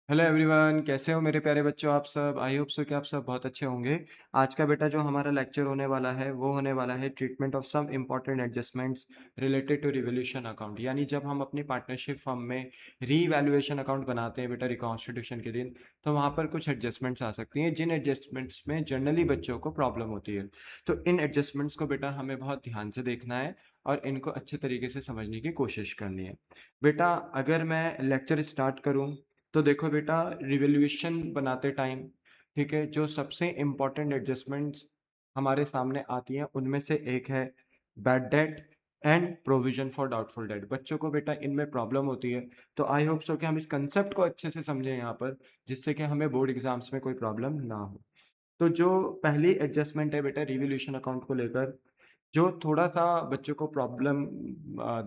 Hello everyone, कैसे हो मेरे प्यारे बच्चों। आप सब आई होप सो कि आप सब बहुत अच्छे होंगे। आज का बेटा जो हमारा लेक्चर होने वाला है वो होने वाला है treatment of some important adjustments related to revaluation account. यानी जब हम अपनी पार्टनरशिप फर्म में रीवैल्यूएशन अकाउंट बनाते हैं बेटा रिकॉन्स्टिट्यूशन के दिन, तो वहाँ पर कुछ एडजस्टमेंट्स आ सकती हैं जिन एडजस्टमेंट्स में जनरली बच्चों को प्रॉब्लम होती है। तो इन एडजस्टमेंट्स को बेटा हमें बहुत ध्यान से देखना है और इनको अच्छे तरीके से समझने की कोशिश करनी है। बेटा अगर मैं लेक्चर स्टार्ट करूँ तो देखो बेटा, रिवोल्यूशन बनाते टाइम, ठीक है, जो सबसे इम्पोर्टेंट एडजस्टमेंट्स हमारे सामने आती हैं उनमें से एक है bad debt and provision for doubtful date. बच्चों को बेटा इनमें प्रॉब्लम होती है, तो आई होप सो कि हम इस कंसेप्ट को अच्छे से समझें यहाँ पर, जिससे कि हमें बोर्ड एग्जाम्स में कोई प्रॉब्लम ना हो। तो जो पहली एडजस्टमेंट है बेटा रिवोल्यूशन अकाउंट को लेकर, जो थोड़ा सा बच्चों को प्रॉब्लम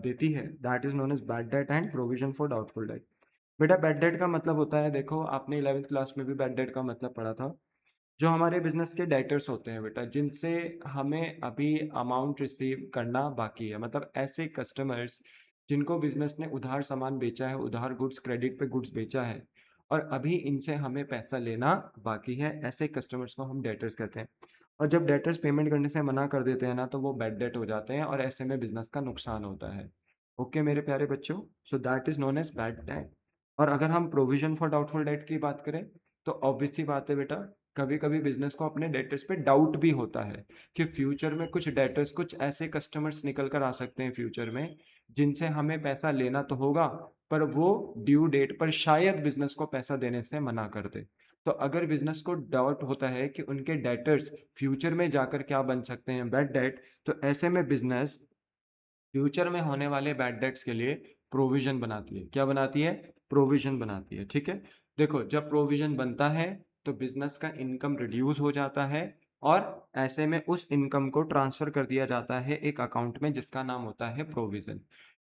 देती है, that is known as bad debt and provision for doubtful debt. बेटा बैड डेट का मतलब होता है, देखो आपने 11वीं क्लास में भी बैड डेट का मतलब पढ़ा था। जो हमारे बिजनेस के डेटर्स होते हैं बेटा, जिनसे हमें अभी अमाउंट रिसीव करना बाकी है, मतलब ऐसे कस्टमर्स जिनको बिजनेस ने उधार सामान बेचा है, उधार गुड्स, क्रेडिट पे गुड्स बेचा है और अभी इनसे हमें पैसा लेना बाकी है, ऐसे कस्टमर्स को हम डेटर्स कहते हैं। और जब डेटर्स पेमेंट करने से मना कर देते हैं ना, तो वो बैड डेट हो जाते हैं और ऐसे में बिजनेस का नुकसान होता है। ओके मेरे प्यारे बच्चों, so that is known as bad debt. और अगर हम प्रोविजन फॉर डाउटफुल डेट की बात करें, तो ऑब्वियस सी बात है बेटा, कभी कभी बिजनेस को अपने डेटर्स पे डाउट भी होता है कि फ्यूचर में कुछ डेटर्स, कुछ ऐसे कस्टमर्स निकल कर आ सकते हैं फ्यूचर में, जिनसे हमें पैसा लेना तो होगा, पर वो ड्यू डेट पर शायद बिजनेस को पैसा देने से मना कर दे। तो अगर बिजनेस को डाउट होता है कि उनके डेटर्स फ्यूचर में जाकर क्या बन सकते हैं, बैड डेट, तो ऐसे में बिजनेस फ्यूचर में होने वाले बैड डेट्स के लिए प्रोविजन बनाती है। क्या बनाती है? प्रोविजन बनाती है। ठीक है, देखो जब प्रोविजन बनता है तो बिजनेस का इनकम रिड्यूस हो जाता है और ऐसे में उस इनकम को ट्रांसफर कर दिया जाता है एक अकाउंट में जिसका नाम होता है प्रोविजन।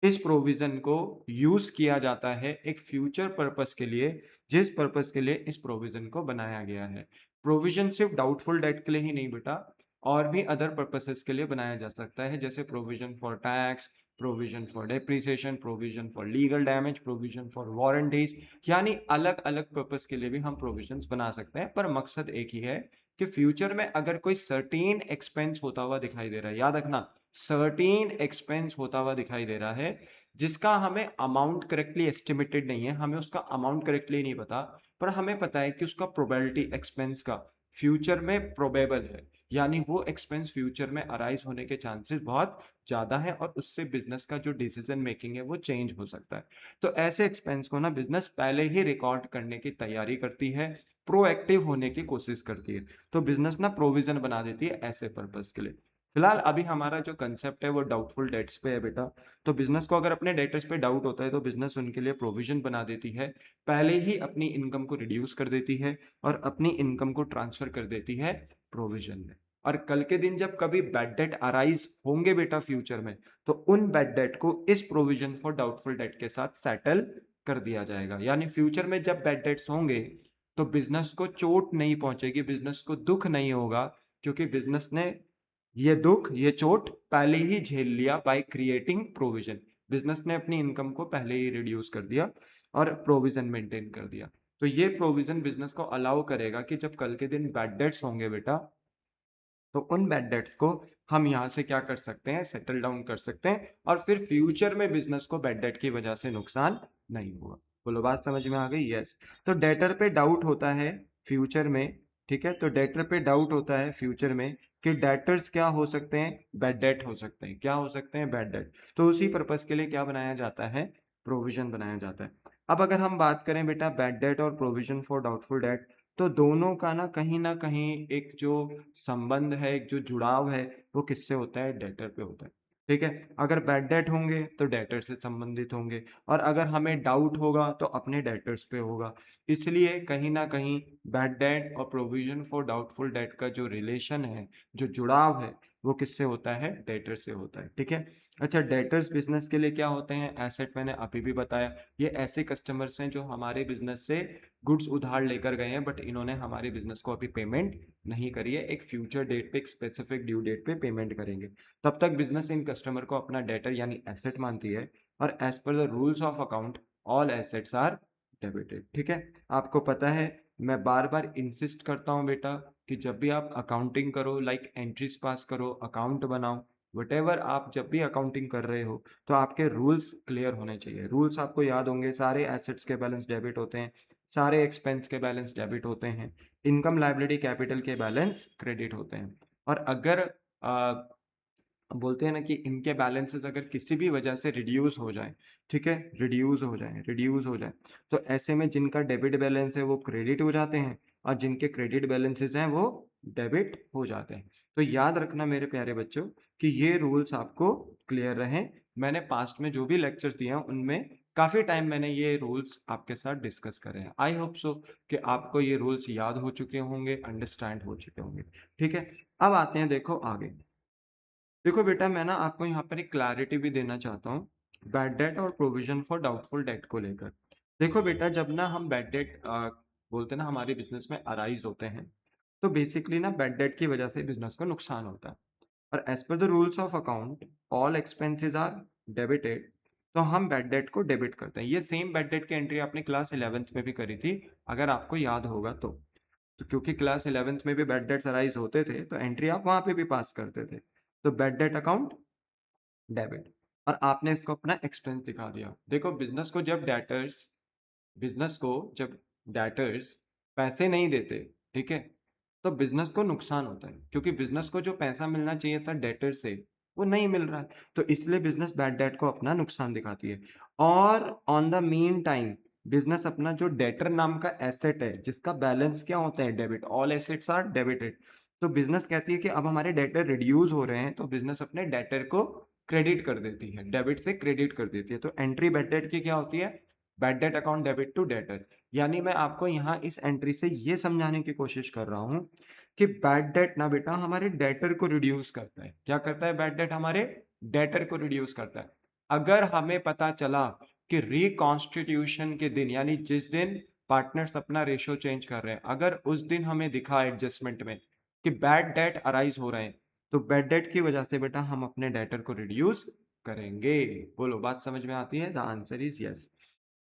इस प्रोविजन को यूज किया जाता है एक फ्यूचर पर्पस के लिए, जिस पर्पस के लिए इस प्रोविजन को बनाया गया है। प्रोविजन सिर्फ डाउटफुल डेट के लिए ही नहीं बेटा, और भी अदर पर्पसेस के लिए बनाया जा सकता है, जैसे provision for tax, provision for depreciation, provision for legal damage, provision for warranties. यानी अलग अलग पर्पस के लिए भी हम प्रोविजंस बना सकते हैं, पर मकसद एक ही है कि फ्यूचर में अगर कोई सर्टेन एक्सपेंस होता हुआ दिखाई दे रहा है, याद रखना, सर्टेन एक्सपेंस होता हुआ दिखाई दे रहा है जिसका हमें अमाउंट करेक्टली एस्टिमेटेड नहीं है, हमें उसका अमाउंट करेक्टली नहीं पता, पर हमें पता है कि उसका प्रोबेबिलिटी एक्सपेंस का फ्यूचर में प्रोबेबल है, यानी वो एक्सपेंस फ्यूचर में अराइज होने के चांसेस बहुत ज़्यादा है और उससे बिजनेस का जो डिसीजन मेकिंग है वो चेंज हो सकता है। तो ऐसे एक्सपेंस को ना बिजनेस पहले ही रिकॉर्ड करने की तैयारी करती है, प्रोएक्टिव होने की कोशिश करती है। तो बिजनेस ना प्रोविजन बना देती है ऐसे पर्पस के लिए। फिलहाल अभी हमारा जो कंसेप्ट है वो डाउटफुल डेट्स पे है बेटा। तो बिजनेस को अगर अपने डेटर्स पे डाउट होता है तो बिजनेस उनके लिए प्रोविजन बना देती है, पहले ही अपनी इनकम को रिड्यूस कर देती है और अपनी इनकम को ट्रांसफर कर देती है प्रोविजन में। और कल के दिन जब कभी बैड डेट अराइज होंगे बेटा फ्यूचर में, तो उन बैड डेट को इस प्रोविजन फॉर डाउटफुल डेट के साथ सेटल कर दिया जाएगा। यानी फ्यूचर में जब बैड डेट्स होंगे तो बिजनेस को चोट नहीं पहुंचेगी, बिजनेस को दुख नहीं होगा, क्योंकि बिजनेस ने ये दुख, ये चोट पहले ही झेल लिया बाय क्रिएटिंग प्रोविजन। बिजनेस ने अपनी इनकम को पहले ही रिड्यूस कर दिया और प्रोविजन मेंटेन कर दिया। तो ये प्रोविजन बिजनेस को अलाउ करेगा कि जब कल के दिन बैड डेट्स होंगे बेटा, तो उन बैड डेट्स को हम यहाँ से क्या कर सकते हैं, सेटल डाउन कर सकते हैं और फिर फ्यूचर में बिजनेस को बैड डेट की वजह से नुकसान नहीं होगा। बोलो बात समझ में आ गई? यस। तो डेटर पे डाउट होता है फ्यूचर में, ठीक है, तो डेटर पे डाउट होता है फ्यूचर में कि डेटर्स क्या हो सकते हैं, बैड डेट हो सकते हैं। क्या हो सकते हैं? Bad debt. तो उसी पर्पस के लिए क्या बनाया जाता है? प्रोविजन बनाया जाता है। अब अगर हम बात करें बेटा बैड डेट और प्रोविजन फॉर डाउटफुल डेट, तो दोनों का ना कहीं एक जो संबंध है, एक जो जुड़ाव है, वो किससे होता है? डेटर पे होता है। ठीक है, अगर बैड डेट होंगे तो डेटर से संबंधित होंगे और अगर हमें डाउट होगा तो अपने डेटर्स पे होगा। इसलिए कहीं ना कहीं बैड डेट और प्रोविजन फॉर डाउटफुल डेट का जो रिलेशन है, जो जुड़ाव है, वो किससे होता है? डेटर से होता है। ठीक है। अच्छा, डेटर्स बिजनेस के लिए क्या होते हैं? एसेट मैंने अभी भी बताया, ये ऐसे कस्टमर्स हैं जो हमारे बिजनेस से गुड्स उधार लेकर गए हैं, बट इन्होंने हमारे बिजनेस को अभी पेमेंट नहीं करी है, एक फ्यूचर डेट पे, एक स्पेसिफिक ड्यू डेट पे पेमेंट करेंगे। तब तक बिजनेस इन कस्टमर को अपना डेटर यानी एसेट मानती है और as per the rules of account all assets are debited. ठीक है, आपको पता है मैं बार बार इंसिस्ट करता हूँ बेटा कि जब भी आप अकाउंटिंग करो, लाइक एंट्रीज पास करो, अकाउंट बनाओ, वटेवर आप जब भी अकाउंटिंग कर रहे हो तो आपके रूल्स क्लियर होने चाहिए। रूल्स आपको याद होंगे, सारे एसेट्स के बैलेंस डेबिट होते हैं, सारे एक्सपेंस के बैलेंस डेबिट होते हैं, इनकम लायबिलिटी कैपिटल के बैलेंस क्रेडिट होते हैं। और अगर बोलते हैं ना कि इनके बैलेंसेस अगर किसी भी वजह से रिड्यूस हो जाए, ठीक है, रिड्यूस हो जाए, तो ऐसे में जिनका डेबिट बैलेंस है वो क्रेडिट हो जाते हैं और जिनके क्रेडिट बैलेंसेस हैं वो डेबिट हो जाते हैं। तो याद रखना मेरे प्यारे बच्चों कि ये रूल्स आपको क्लियर रहें। मैंने पास्ट में जो भी लेक्चर्स दिए हैं उनमें काफ़ी टाइम मैंने ये रूल्स आपके साथ डिस्कस करे हैं। आई होप सो कि आपको ये रूल्स याद हो चुके होंगे, अंडरस्टैंड हो चुके होंगे। ठीक है, अब आते हैं देखो आगे। देखो बेटा, मैं ना आपको यहाँ पर एक क्लैरिटी भी देना चाहता हूँ बैड डेट और प्रोविजन फॉर डाउटफुल डेट को लेकर। देखो बेटा, जब ना हम बैड डेट बोलते हैं ना हमारे बिजनेस में अराइज होते हैं, तो बेसिकली ना बैड डेट की वजह से बिजनेस को नुकसान होता है। और as per the rules of account all expenses are debited, तो हम बैड डेट को डेबिट करते हैं। ये सेम बैड डेट की एंट्री आपने क्लास 11th में भी करी थी, अगर आपको याद होगा तो क्योंकि क्लास 11th में भी बैड डेट्स अराइज होते थे तो एंट्री आप वहां पे भी पास करते थे। तो बैड डेट अकाउंट डेबिट, और आपने इसको अपना एक्सपेंस दिखा दिया। देखो, बिजनेस को जब डेटर्स पैसे नहीं देते, ठीक है, तो बिजनेस को नुकसान होता है, क्योंकि बिजनेस को जो पैसा मिलना चाहिए था डेटर से वो नहीं मिल रहा है। तो इसलिए बिजनेस बैड डेट को अपना नुकसान दिखाती है। और on the mean time business अपना जो डेटर नाम का एसेट है जिसका बैलेंस क्या होता है debit, all assets are debited, तो बिजनेस कहती है कि अब हमारे डेटर रिड्यूस हो रहे हैं, तो बिजनेस अपने डेटर को क्रेडिट कर देती है, डेबिट से क्रेडिट कर देती है। तो एंट्री बैड डेट की क्या होती है, bad debt account debit to debtor. यानी मैं आपको यहाँ इस एंट्री से ये समझाने की कोशिश कर रहा हूँ कि बैड डेट ना बेटा हमारे डेटर को रिड्यूस करता है। क्या करता है बैड डेट, हमारे डेटर को रिड्यूस करता है। अगर हमें पता चला कि रिकॉन्स्टिट्यूशन के दिन, यानी जिस दिन पार्टनर्स अपना रेशियो चेंज कर रहे हैं, अगर उस दिन हमें दिखा एडजस्टमेंट में कि बैड डेट अराइज हो रहे हैं, तो बैड डेट की वजह से बेटा हम अपने डेटर को रिड्यूस करेंगे। बोलो, बात समझ में आती है? The answer is yes.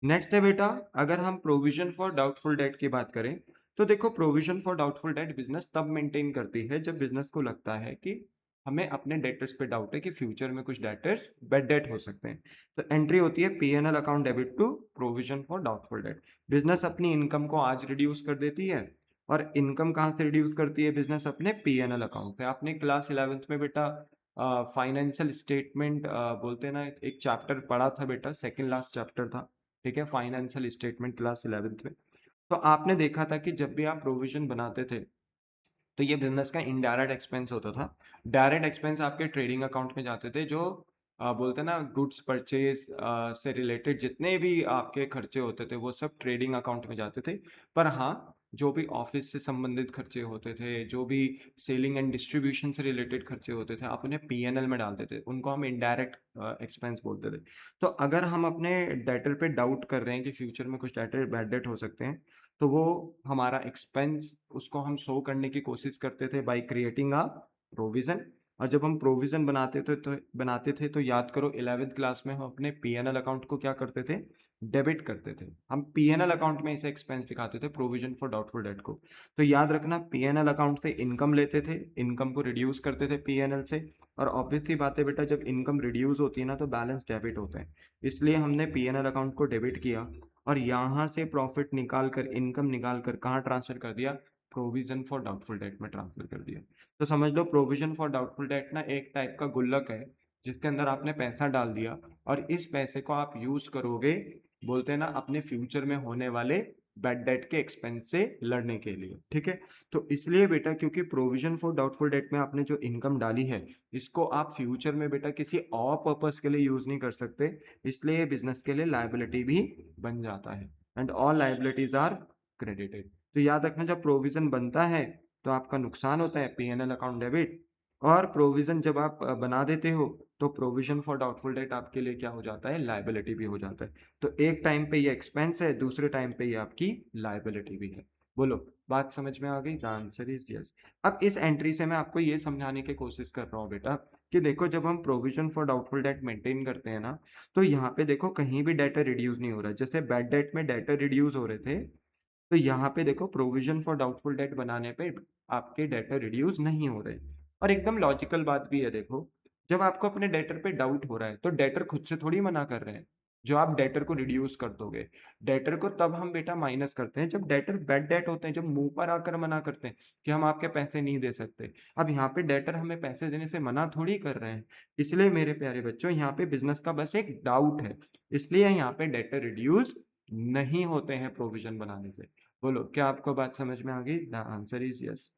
Next है बेटा, अगर हम प्रोविजन फॉर डाउटफुल डेट की बात करें, तो देखो provision for doubtful debt business तब मेंटेन करती है जब बिजनेस को लगता है कि हमें अपने डेटर्स पे डाउट है कि फ्यूचर में कुछ डेटर्स बैड डेट हो सकते हैं। तो एंट्री होती है PNL account debit to provision for doubtful debt. Business अपनी इनकम को आज रिड्यूस कर देती है, और इनकम कहाँ से रिड्यूस करती है बिजनेस, अपने पीएनएल अकाउंट से। आपने क्लास 11th में बेटा फाइनेंशियल स्टेटमेंट बोलते हैं ना, एक चैप्टर पढ़ा था बेटा, सेकेंड लास्ट चैप्टर था, ठीक है, फाइनेंशियल स्टेटमेंट क्लास 11th में। तो आपने देखा था कि जब भी आप प्रोविजन बनाते थे तो ये बिजनेस का इनडायरेक्ट एक्सपेंस होता था। डायरेक्ट एक्सपेंस आपके ट्रेडिंग अकाउंट में जाते थे, जो बोलते हैं ना गुड्स परचेज से रिलेटेड जितने भी आपके खर्चे होते थे वो सब ट्रेडिंग अकाउंट में जाते थे। पर हाँ, जो भी ऑफिस से संबंधित खर्चे होते थे, जो भी सेलिंग एंड डिस्ट्रीब्यूशन से रिलेटेड खर्चे होते थे, आप उन्हें पीएनएल में डालते थे, उनको हम इनडायरेक्ट एक्सपेंस बोलते थे। तो अगर हम अपने डेटर पे डाउट कर रहे हैं कि फ्यूचर में कुछ डेटर बैड डेट हो सकते हैं, तो वो हमारा एक्सपेंस, उसको हम शो करने की कोशिश करते थे बाय क्रिएटिंग अ प्रोविजन। और जब हम प्रोविजन बनाते थे तो याद करो 11th क्लास में हम अपने पीएनएल अकाउंट को क्या करते थे, डेबिट करते थे। हम पीएनएल अकाउंट में इसे एक्सपेंस दिखाते थे, प्रोविजन फॉर डाउटफुल डेट को। तो याद रखना, पीएनएल अकाउंट से इनकम लेते थे, इनकम को रिड्यूस करते थे पीएनएल से। और ऑब्वियस सी बात है बेटा, जब इनकम रिड्यूस होती है ना तो बैलेंस डेबिट होता है, इसलिए हमने पीएनएल अकाउंट को डेबिट किया और यहाँ से प्रॉफिट निकाल कर, इनकम निकाल कर कहाँ ट्रांसफर कर दिया, प्रोविजन फॉर डाउटफुल डेट में ट्रांसफर कर दिया। तो समझ लो प्रोविजन फॉर डाउटफुल डेट ना एक टाइप का गुल्लक है जिसके अंदर आपने पैसा डाल दिया, और इस पैसे को आप यूज करोगे, बोलते हैं ना, अपने फ्यूचर में होने वाले बैड डेट के एक्सपेंस से लड़ने के लिए। ठीक है, तो इसलिए बेटा, क्योंकि प्रोविजन फॉर डाउटफुल डेट में आपने जो इनकम डाली है, इसको आप फ्यूचर में बेटा किसी और पर्पस के लिए यूज नहीं कर सकते, इसलिए बिजनेस के लिए लायबिलिटी भी बन जाता है। And all liabilities are credited. तो याद रखना, जब प्रोविजन बनता है तो आपका नुकसान होता है, पीएनएल अकाउंट डेबिट। और प्रोविजन जब आप बना देते हो तो प्रोविजन फॉर डाउटफुल डेट आपके लिए क्या हो जाता है, लायबिलिटी भी हो जाता है। तो एक टाइम पे ये एक्सपेंस है, दूसरे टाइम पे ये आपकी लायबिलिटी भी है। बोलो, बात समझ में आ गई? The answer is yes. अब इस एंट्री से मैं आपको ये समझाने की कोशिश कर रहा हूँ बेटा कि देखो जब हम provision for doubtful debt maintain करते हैं ना, तो यहाँ पे देखो कहीं भी डेटा रिड्यूस नहीं हो रहा है। जैसे बैड डेट में डेटा रिड्यूस हो रहे थे, तो यहाँ पे देखो प्रोविजन फॉर डाउटफुल डेट बनाने पे आपके डेटर रिड्यूस नहीं हो रहे। और एकदम लॉजिकल बात भी है, देखो जब आपको अपने डेटर पे डाउट हो रहा है तो डेटर खुद से थोड़ी मना कर रहे हैं। जो आप डेटर को रिड्यूस कर दोगे, डेटर को तब हम बेटा माइनस करते हैं जब डेटर बैड डेट होते हैं, जब मुंह पर आकर मना करते हैं कि हम आपके पैसे नहीं दे सकते। अब यहाँ पे डेटर हमें पैसे देने से मना थोड़ी कर रहे हैं। इसलिए मेरे प्यारे बच्चों, यहाँ पे बिजनेस का बस एक डाउट है, इसलिए यहाँ पे डेटर रिड्यूस नहीं होते हैं प्रोविजन बनाने से। बोलो, क्या आपको बात समझ में आ गई? The answer is yes.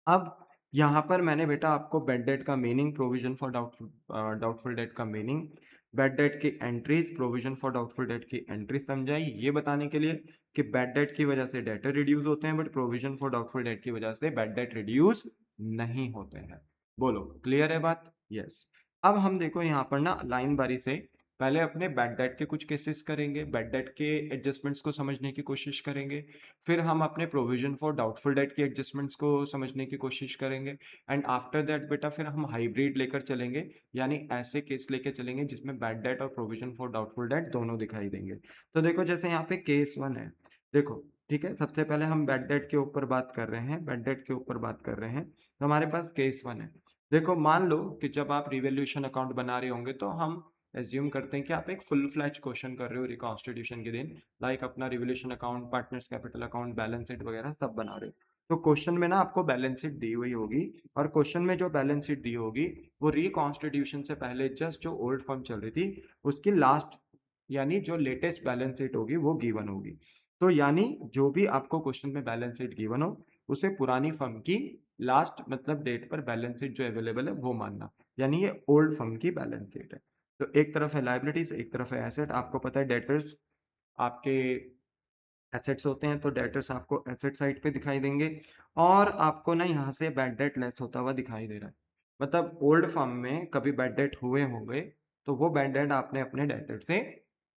अब यहाँ पर मैंने बेटा आपको बैड डेट का meaning, provision for doubtful date का मीनिंग, बैड डेट की entries, provision for doubtful date की एंट्रीज समझाई, ये बताने के लिए कि बैड डेट की वजह से डेटर रिड्यूस होते हैं but provision for doubtful date की वजह से बैड डेट रिड्यूस नहीं होते हैं। बोलो, क्लियर है बात? यस। अब हम देखो यहाँ पर ना लाइन बारी से पहले अपने बैड डेट के कुछ केसेस करेंगे, बैड डेट के एडजस्टमेंट्स को समझने की कोशिश करेंगे, फिर हम अपने प्रोविजन फॉर डाउटफुल डेट की एडजस्टमेंट्स को समझने की कोशिश करेंगे, एंड आफ्टर दैट बेटा फिर हम हाइब्रिड लेकर चलेंगे, यानी ऐसे केस लेकर चलेंगे जिसमें बैड डेट और प्रोविजन फॉर डाउटफुल डेट दोनों दिखाई देंगे। तो देखो जैसे यहाँ पे केस 1 है, देखो ठीक है, सबसे पहले हम बैड डेट के ऊपर बात कर रहे हैं, बैड डेट के ऊपर बात कर रहे हैं, तो हमारे पास केस 1 है। देखो मान लो कि जब आप रिवोल्यूशन अकाउंट बना रहे होंगे तो हम एज्यूम करते हैं कि आप एक फुल फ्लैज क्वेश्चन कर रहे हो रिकॉन्स्टिट्यूशन के दिन, लाइक अपना revolution account, partners capital account, balance sheet वगैरह सब बना रहे हो। तो क्वेश्चन में ना आपको बैलेंस शीट दी हुई होगी, और क्वेश्चन में जो बैलेंस शीट दी होगी वो रिकॉन्स्टिट्यूशन से पहले जस्ट जो ओल्ड फर्म चल रही थी उसकी लास्ट, यानी जो लेटेस्ट बैलेंस शीट होगी वो गिवन होगी। तो यानी जो भी आपको क्वेश्चन में बैलेंस शीट गिवन हो उसे पुरानी फर्म की लास्ट मतलब डेट पर बैलेंस शीट जो अवेलेबल है वो मानना, यानी ये ओल्ड फर्म की बैलेंस शीट है। तो एक तरफ है लाइबिलिटीज, एक तरफ है एसेट। आपको पता है डेटर्स आपके एसेट्स होते हैं, तो डेटर्स आपको एसेट साइड पे दिखाई देंगे, और आपको ना यहाँ से बैड डेट लेस होता हुआ दिखाई दे रहा है। मतलब ओल्ड फर्म में कभी बैड डेट हुए होंगे तो वो बैड डेट आपने अपने डेटर से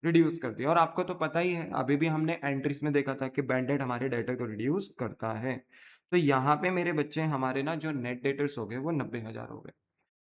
रिड्यूस कर दिया, और आपको तो पता ही है अभी भी हमने एंट्रीज में देखा था कि बैड डेट हमारे डेटर को रिड्यूस करता है। तो यहाँ पे मेरे बच्चे हमारे ना जो नेट डेटर्स हो गए वो 90,000 हो गए।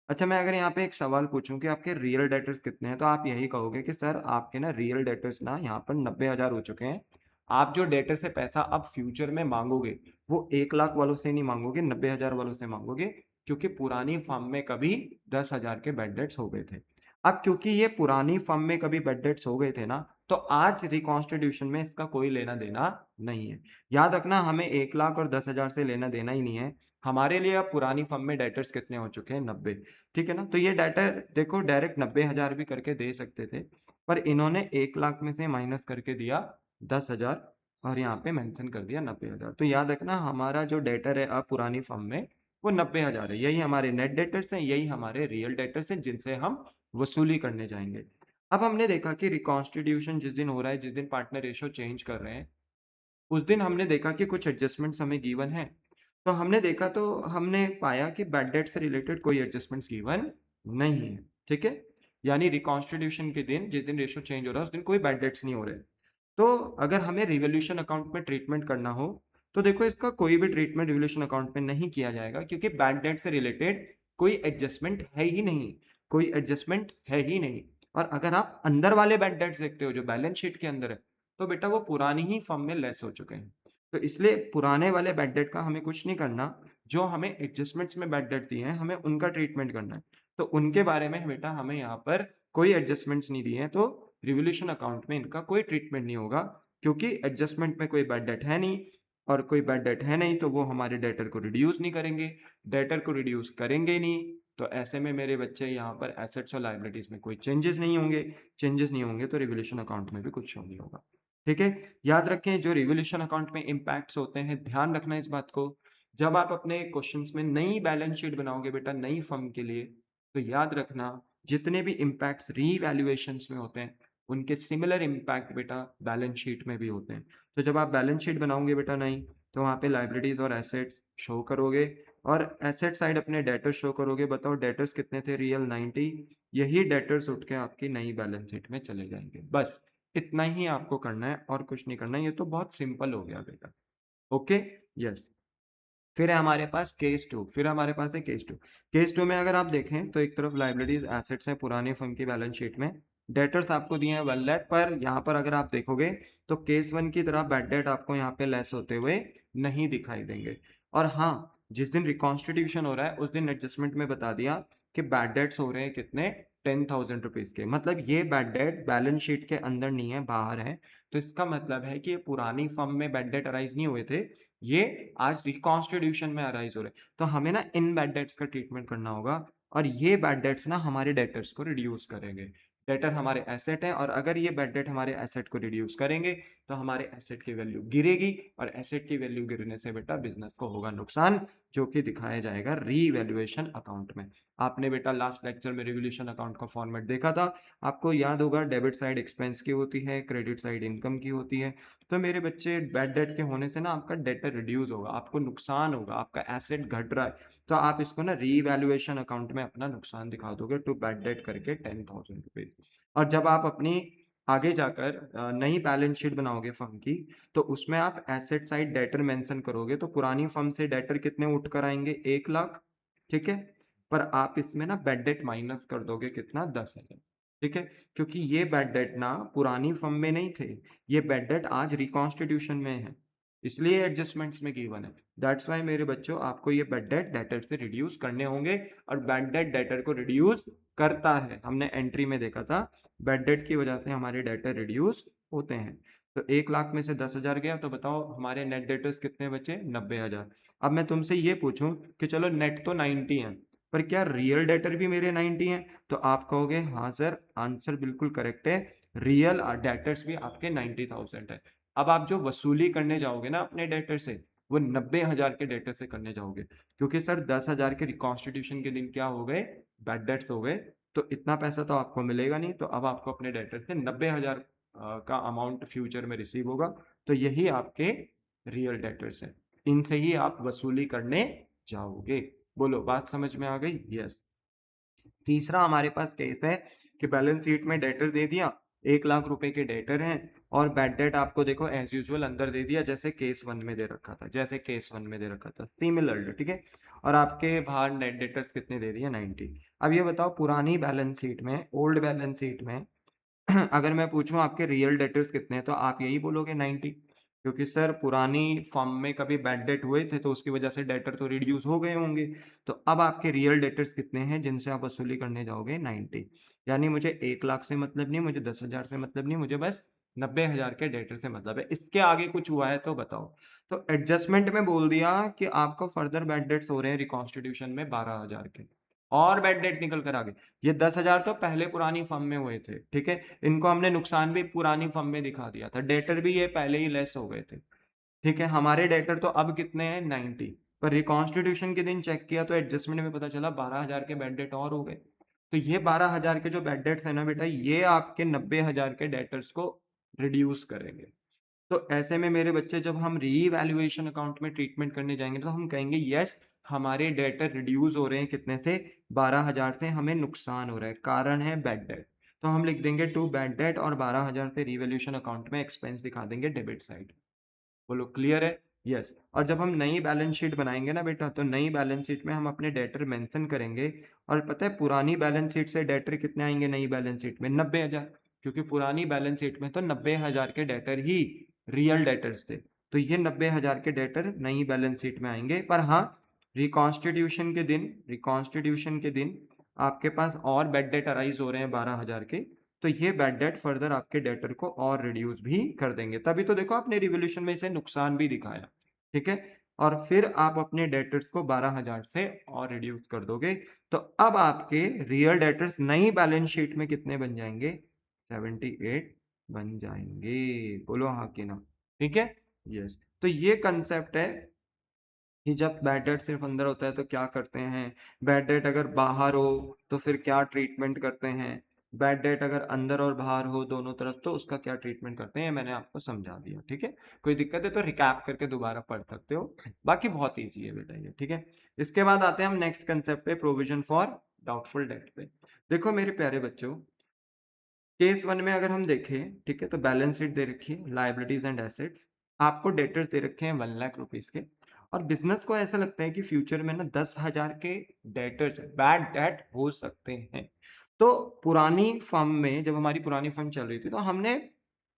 अच्छा, मैं अगर यहाँ पे एक सवाल पूछूं कि आपके रियल डेटर्स कितने हैं, तो आप यही कहोगे कि सर आपके ना रियल डेटर्स ना यहाँ पर 90,000 हो चुके हैं। आप जो डेटर से पैसा अब फ्यूचर में मांगोगे वो 1 लाख वालों से नहीं मांगोगे, 90,000 वालों से मांगोगे, क्योंकि पुरानी फर्म में कभी 10,000 के बैड डेट्स हो गए थे। अब क्योंकि ये पुरानी फर्म में कभी बैड डेट्स हो गए थे ना, तो आज रिकॉन्स्टिट्यूशन में इसका कोई लेना देना नहीं है। याद रखना, हमें 1 लाख और 10,000 से लेना देना ही नहीं है। हमारे लिए अब पुरानी फर्म में डेटर्स कितने हो चुके हैं? 90। ठीक है ना? तो ये डेटर देखो डायरेक्ट 90,000 भी करके दे सकते थे, पर इन्होंने 1 लाख में से माइनस करके दिया 10,000, और यहाँ पे मेंशन कर दिया 90,000। तो याद रखना हमारा जो डेटर है अब पुरानी फर्म में वो 90,000 है। यही हमारे नेट डेटर्स हैं, यही हमारे रियल डेटर्स हैं जिनसे हम वसूली करने जाएंगे। अब हमने देखा कि रिकॉन्स्टिट्यूशन जिस दिन हो रहा है, जिस दिन पार्टनर रेशो चेंज कर रहे हैं, उस दिन हमने देखा कि कुछ एडजस्टमेंट्स हमें गिवन है। तो हमने देखा तो हमने पाया कि बैड डेट से रिलेटेड कोई एडजस्टमेंट्स गिवन नहीं है। ठीक है, यानी रिकॉन्स्टिट्यूशन के दिन जिस दिन रेशो चेंज हो रहा है उस दिन कोई बैड डेट्स नहीं हो रहे। तो अगर हमें रिवोल्यूशन अकाउंट में ट्रीटमेंट करना हो तो देखो इसका कोई भी ट्रीटमेंट रिवोल्यूशन अकाउंट में नहीं किया जाएगा, क्योंकि बैड डेट से रिलेटेड कोई एडजस्टमेंट है ही नहीं, कोई एडजस्टमेंट है ही नहीं। और अगर आप अंदर वाले बैड डेट्स देखते हो जो बैलेंस शीट के अंदर है, तो बेटा वो पुरानी ही फर्म में लेस हो चुके हैं। तो इसलिए पुराने वाले बैड डेट का हमें कुछ नहीं करना, जो हमें एडजस्टमेंट्स में बैड डेट दिए हैं हमें उनका ट्रीटमेंट करना है। तो उनके बारे में बेटा हमें यहाँ पर कोई एडजस्टमेंट्स नहीं दिए हैं, तो रिवोल्यूशन अकाउंट में इनका कोई ट्रीटमेंट नहीं होगा, क्योंकि एडजस्टमेंट में कोई बैड डेट है नहीं, और कोई बैड डेट है नहीं तो वो हमारे डेटर को रिड्यूस नहीं करेंगे, डेटर को रिड्यूस करेंगे ही नहीं। तो ऐसे में मेरे बच्चे यहाँ पर एसेट्स और लाइबिलिटीज में कोई चेंजेस नहीं होंगे, चेंजेस नहीं होंगे तो रिवोल्यूशन अकाउंट में भी कुछ शो नहीं होगा। ठीक है, याद रखें जो रिवोल्यूशन अकाउंट में इम्पैक्ट्स होते हैं, ध्यान रखना इस बात को। जब आप अपने क्वेश्चंस में नई बैलेंस शीट बनाओगे बेटा नई फर्म के लिए, तो याद रखना जितने भी इम्पैक्ट्स रीवैल्यूएशंस में होते हैं उनके सिमिलर इम्पैक्ट बेटा बैलेंस शीट में भी होते हैं। तो जब आप बैलेंस शीट बनाओगे बेटा नई, तो वहाँ पे लाइबिलिटीज और एसेट्स शो करोगे, और एसेट साइड अपने डेटर्स शो करोगे। बताओ डेटर्स कितने थे? रियल 90। यही डेटर्स उठ के आपकी नई बैलेंस शीट में चले जाएंगे। बस इतना ही आपको करना है और कुछ नहीं करना है। ये तो बहुत सिंपल हो गया बेटा। Okay, yes. फिर है हमारे पास केस टू, फिर हमारे पास है केस टू। केस टू में अगर आप देखें तो एक तरफ लाइबिलिटीज एसेट्स हैं पुरानी फर्म की बैलेंस शीट में, डेटर्स आपको दिए हैं 1 लाख, पर यहाँ पर अगर आप देखोगे तो केस वन की तरह बैड डेट आपको यहाँ पे लेस होते हुए नहीं दिखाई देंगे। और हाँ, जिस दिन रिकॉन्स्टिट्यूशन हो रहा है उस दिन एडजस्टमेंट में बता दिया कि बैड डेट्स हो रहे हैं कितने, 10,000 रुपीज के। मतलब ये बैड डेट बैलेंस शीट के अंदर नहीं है, बाहर है। तो इसका मतलब है कि ये पुरानी फर्म में बैड डेट अराइज नहीं हुए थे, ये आज रिकॉन्स्टिट्यूशन में अराइज हो रहे हैं। तो हमें ना इन बैड डेट्स का ट्रीटमेंट करना होगा, और ये बैड डेट्स ना हमारे डेटर्स को रिड्यूस करेंगे। डेटर हमारे एसेट है, और अगर ये बैड डेट हमारे एसेट को रिड्यूस करेंगे तो हमारे एसेट की वैल्यू गिरेगी, और एसेट की वैल्यू गिरने से बेटा बिजनेस को होगा नुकसान, जो कि दिखाया जाएगा रीवैल्यूएशन अकाउंट में। आपने बेटा लास्ट लेक्चर में रिवोल्यूशन अकाउंट का फॉर्मेट देखा था, आपको याद होगा डेबिट साइड एक्सपेंस की होती है, क्रेडिट साइड इनकम की होती है। तो मेरे बच्चे बैड डेट के होने से ना आपका डेटर रिड्यूस होगा, आपको नुकसान होगा, आपका एसेट घट रहा है, तो आप इसको ना रीवैल्यूएशन अकाउंट में अपना नुकसान दिखा दोगे टू बैड डेट करके 10,000 रुपीज। और जब आप अपनी आगे जाकर नई बैलेंस शीट बनाओगे फर्म की, तो उसमें आप एसेट साइड डेटर मेंशन करोगे, तो पुरानी फर्म से डेटर कितने उठ कर आएंगे, 1 लाख, ठीक है। पर आप इसमें ना बैड डेट माइनस कर दोगे कितना, 10,000, ठीक है। क्योंकि ये बैड डेट ना पुरानी फर्म में नहीं थे, ये बैड डेट आज रिकॉन्स्टिट्यूशन में है, इसलिए एडजस्टमेंट्स में गिवन है। दैट्स वाई मेरे बच्चों आपको ये बैड डेट डेटर से रिड्यूस करने होंगे, और बैड डेट डेटर को रिड्यूस करता है, हमने एंट्री में देखा था, बैड डेट की वजह से हमारे डेटर रिड्यूस होते हैं। तो 1 लाख में से 10,000 गया, तो बताओ हमारे नेट डेटर्स कितने बचे, 90,000। अब मैं तुमसे ये पूछूं कि चलो नेट तो 90 है, पर क्या रियल डेटर भी मेरे 90 हैं? तो आप कहोगे हाँ सर, आंसर बिल्कुल करेक्ट है, रियल डेटर्स भी आपके 90,000 है। अब आप जो वसूली करने जाओगे ना अपने डेटर से, वो 90,000 के डेटर से करने जाओगे, क्योंकि सर 10,000 के रिकॉन्स्टिट्यूशन के दिन क्या हो गए, बैड डेट्स हो गए, तो इतना पैसा तो आपको मिलेगा नहीं, तो अब आपको अपने डेटर से 90,000 का अमाउंट फ्यूचर में रिसीव होगा। तो यही आपके रियल डेटर्स हैं, इनसे ही आप वसूली करने जाओगे। बोलो बात समझ में आ गई, यस। तीसरा हमारे पास केस है कि बैलेंस शीट में डेटर दे दिया, 1 लाख रुपए के डेटर हैं, और बैड डेट आपको देखो एज यूजुअल अंदर दे दिया, जैसे केस वन में दे रखा था, जैसे केस वन में दे रखा था, सिमिलर, ठीक है। और आपके बाहर नेट डेटर्स कितने दे दिए, 90। अब ये बताओ पुरानी बैलेंस शीट में, ओल्ड बैलेंस शीट में अगर मैं पूछूं आपके रियल डेटर्स कितने हैं, तो आप यही बोलोगे 90, क्योंकि सर पुरानी फर्म में कभी बैड डेट हुए थे तो उसकी वजह से डेटर तो रिड्यूस हो गए होंगे। तो अब आपके रियल डेटर्स कितने हैं जिनसे आप वसूली करने जाओगे, 90। यानी मुझे 1 लाख से मतलब नहीं, मुझे 10,000 से मतलब नहीं, मुझे बस 90,000 के डेटर से मतलब है। इसके आगे कुछ हुआ है तो बताओ। तो एडजस्टमेंट में बोल दिया कि आपको फर्दर बैड डेट्स हो रहे हैं रिकॉन्स्टिट्यूशन में 12,000 के, और बैड डेट निकल कर आ गए। ये 10,000 तो पहले पुरानी फर्म में हुए थे, ठीक है, इनको हमने नुकसान भी पुरानी फर्म में दिखा दिया था, डेटर भी ये पहले ही लेस हो गए थे, ठीक है। हमारे डेटर तो अब कितने हैं, 90। पर रिकॉन्स्टिट्यूशन के दिन चेक किया तो एडजस्टमेंट में पता चला 12,000 के बैड डेट और हो गए। तो ये 12,000 के जो बैड डेट्स है ना बेटा, ये आपके 90,000 के डेटर्स को रिड्यूस करेंगे। तो ऐसे में मेरे बच्चे जब हम रीवैल्यूएशन अकाउंट में ट्रीटमेंट करने जाएंगे तो हम कहेंगे यस, हमारे डेटर रिड्यूस हो रहे हैं कितने से, 12,000 से, हमें नुकसान हो रहा है, कारण है बैड डेट। तो हम लिख देंगे टू बैड डेट, और 12,000 से रीवैल्यूएशन अकाउंट में एक्सपेंस दिखा देंगे डेबिट साइड। बोलो क्लियर है, यस। और जब हम नई बैलेंस शीट बनाएंगे ना बेटा, तो नई बैलेंस शीट में हम अपने डेटर मेंशन करेंगे। और पता है पुरानी बैलेंस शीट से डेटर कितने आएंगे नई बैलेंस शीट में, 90,000, क्योंकि पुरानी बैलेंस शीट में तो 90,000 के डेटर ही रियल डेटर्स थे। तो ये 90,000 के डेटर नई बैलेंस शीट में आएंगे। पर हाँ, रिकॉन्स्टिट्यूशन के दिन आपके पास और बैड डेट अराइज हो रहे हैं 12,000 के, तो ये बैड डेट फर्दर आपके डेटर को और रिड्यूस भी कर देंगे। तभी तो देखो आपने रिवोल्यूशन में इसे नुकसान भी दिखाया, ठीक है। और फिर आप अपने डेटर्स को 12,000 से और रिड्यूस कर दोगे, तो अब आपके रियल डेटर्स नई बैलेंस शीट में कितने बन जाएंगे, 78 बन जाएंगे। बोलो हाँ कि ना, ठीक है, यस। तो ये कंसेप्ट है कि जब बैड डेट सिर्फ अंदर होता है तो क्या करते हैं, बैड डेट अगर बाहर हो तो फिर क्या ट्रीटमेंट करते हैं, बैड डेट अगर अंदर और बाहर हो दोनों तरफ तो उसका क्या ट्रीटमेंट करते हैं, मैंने आपको समझा दिया, ठीक है। कोई दिक्कत है तो रिकैप करके दोबारा पढ़ सकते हो, बाकी बहुत ईजी है बेटा ये, ठीक है। इसके बाद आते हैं हम नेक्स्ट कंसेप्ट पे, प्रोविजन फॉर डाउटफुल डेट पे। देखो मेरे प्यारे बच्चों, केस वन में अगर हम देखें, ठीक है, तो बैलेंस शीट दे रखी है, लायबिलिटीज एंड एसेट्स, आपको डेटर्स दे रखे हैं 1 लाख रुपीज के, और बिजनेस को ऐसा लगता है कि फ्यूचर में ना 10,000 के डेटर्स बैड डेट हो सकते हैं। तो पुरानी फर्म में, जब हमारी पुरानी फर्म चल रही थी, तो हमने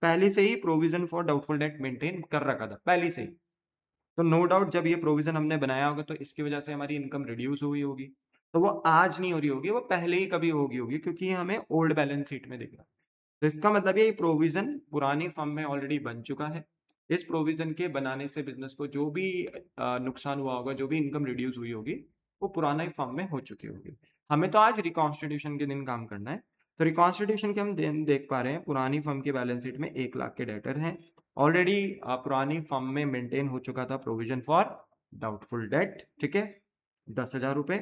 पहले से ही provision for doubtful debt maintain कर रखा था पहले से ही। तो नो डाउट जब ये प्रोविजन हमने बनाया होगा तो इसकी वजह से हमारी इनकम रिड्यूस हुई होगी। तो वो आज नहीं हो रही होगी, वो पहले ही कभी होगी होगी, क्योंकि ये हमें ओल्ड बैलेंस शीट में दिख रहा है। तो इसका मतलब ये प्रोविजन पुरानी फर्म में ऑलरेडी बन चुका है। इस प्रोविजन के बनाने से बिजनेस को जो भी नुकसान हुआ होगा, जो भी इनकम रिड्यूस हुई होगी, वो पुराना ही फर्म में हो चुकी होगी। हमें तो आज रिकॉन्स्टिट्यूशन के दिन काम करना है। तो रिकॉन्स्टिट्यूशन के हम देख पा रहे हैं पुरानी फर्म की बैलेंस शीट में 1 लाख के डेटर हैं। ऑलरेडी पुरानी फर्म में मेंटेन हो चुका था प्रोविजन फॉर डाउटफुल डेट, ठीक है, 10,000 रुपए।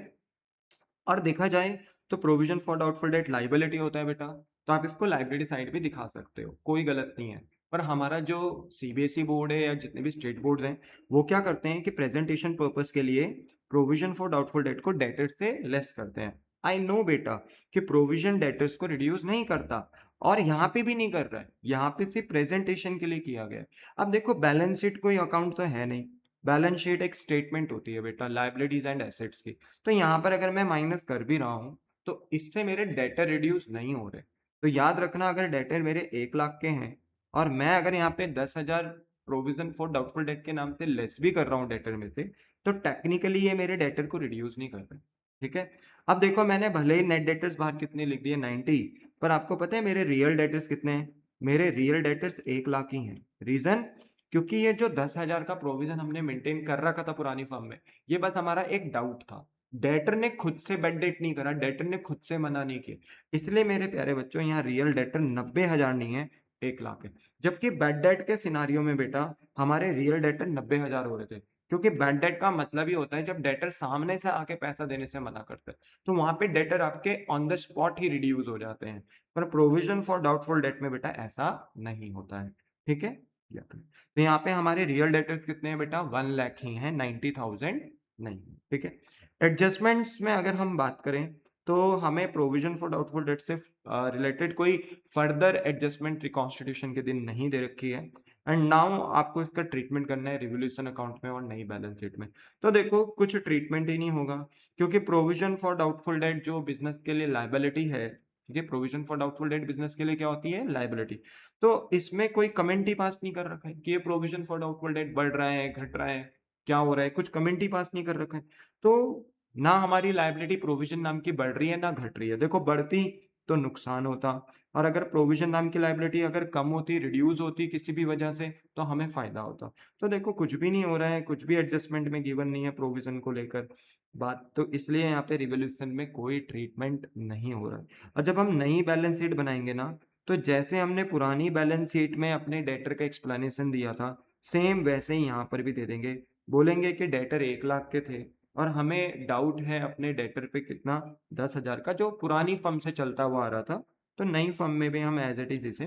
और देखा जाए तो provision for doubtful date liability होता है बेटा, तो आप इसको लाइबिलिटी साइड भी दिखा सकते हो, कोई गलत नहीं है। पर हमारा जो सीबीएसई बोर्ड है या जितने भी स्टेट बोर्ड हैं, वो क्या करते हैं कि प्रेजेंटेशन पर्पस के लिए प्रोविजन फॉर डाउटफुल डेट को डेटर्स से लेस करते हैं। आई नो बेटा कि प्रोविजन डेटर्स को रिड्यूस नहीं करता, और यहाँ पे भी नहीं कर रहा है, यहाँ पे सिर्फ प्रेजेंटेशन के लिए किया गया है। अब देखो बैलेंस शीट कोई अकाउंट तो है नहीं, बैलेंस शीट एक स्टेटमेंट होती है बेटा लाइबिलिटीज एंड एसेट्स की। तो यहाँ पर अगर मैं माइनस कर भी रहा हूँ तो इससे मेरे डेटर रिड्यूस नहीं हो रहे। तो याद रखना, अगर डेटर मेरे 1 लाख के हैं और मैं अगर यहाँ पे 10,000 प्रोविजन फॉर डाउटफुल डेट के नाम से लेस भी कर रहा हूँ डेटर में से, तो टेक्निकली ये मेरे डेटर को रिड्यूस नहीं कर रहे। ठीक है, अब देखो मैंने भले ही नेट डेटर्स बाहर कितने लिख दिए 90, पर आपको पता है मेरे रियल डेटर्स कितने हैं? मेरे रियल डेटर्स 1 लाख ही हैं। रीजन, क्योंकि ये जो 10,000 का प्रोविजन हमने मेंटेन कर रखा था पुरानी फर्म में, ये बस हमारा एक डाउट था। डेटर ने खुद से बेड डेट नहीं करा, डेटर ने खुद से मना नहीं किया। इसलिए मेरे प्यारे बच्चों यहाँ रियल डेटर 90,000 नहीं है, 1 लाख है। जबकि बेड डेट के सिनारियो में बेटा हमारे रियल डेटर 90,000 हो रहे थे, क्योंकि बेड डेट का मतलब ही होता है जब डेटर सामने से आके पैसा देने से मना करते हैं, तो वहां पे डेटर आपके on the spot he reduce हो जाते हैं। पर प्रोविजन फॉर डाउटफुल डेट में बेटा ऐसा नहीं होता है। ठीक है, तो यहाँ पे हमारे रियल डेटर्स कितने हैं बेटा? 1 लाख ही हैं, 90,000 नहीं। ठीक है, एडजस्टमेंट्स में अगर हम बात करें तो हमें प्रोविजन फॉर डाउटफुल डेट से रिलेटेड कोई फर्दर एडजस्टमेंट रिकॉन्स्टिट्यूशन के दिन नहीं दे रखी है। एंड नाउ आपको इसका ट्रीटमेंट करना है रिवोल्यूशन अकाउंट में और नई बैलेंस शीट में। तो देखो कुछ ट्रीटमेंट ही नहीं होगा, क्योंकि प्रोविजन फॉर डाउटफुल डेट जो बिजनेस के लिए लाइबिलिटी है, ठीक है, provision for doubtful debt business के लिए क्या होती है? लाइबिलिटी। तो इसमें कोई कमेंट ही पास नहीं कर रखा है कि ये प्रोविजन फॉर डाउटफुल डेट बढ़ रहा है, घट रहा है, क्या हो रहा है, कुछ कमेंट ही पास नहीं कर रखा है। तो ना हमारी लायबिलिटी प्रोविजन नाम की बढ़ रही है ना घट रही है। देखो बढ़ती तो नुकसान होता, और अगर प्रोविजन नाम की लायबिलिटी अगर कम होती, रिड्यूस होती किसी भी वजह से, तो हमें फायदा होता। तो देखो कुछ भी नहीं हो रहा है, कुछ भी एडजस्टमेंट में गिवन नहीं है प्रोविजन को लेकर बात, तो इसलिए यहाँ पे रिवोल्यूशन में कोई ट्रीटमेंट नहीं हो रहा है। और जब हम नई बैलेंस शीट बनाएंगे ना, तो जैसे हमने पुरानी बैलेंस शीट में अपने डेटर का एक्सप्लेनेशन दिया था, सेम वैसे ही यहाँ पर भी दे देंगे। बोलेंगे कि डेटर 1 लाख के थे और हमें डाउट है अपने डेटर पे कितना, 10,000 का, जो पुरानी फर्म से चलता हुआ आ रहा था। तो नई फर्म में भी हम एज इट इज इसे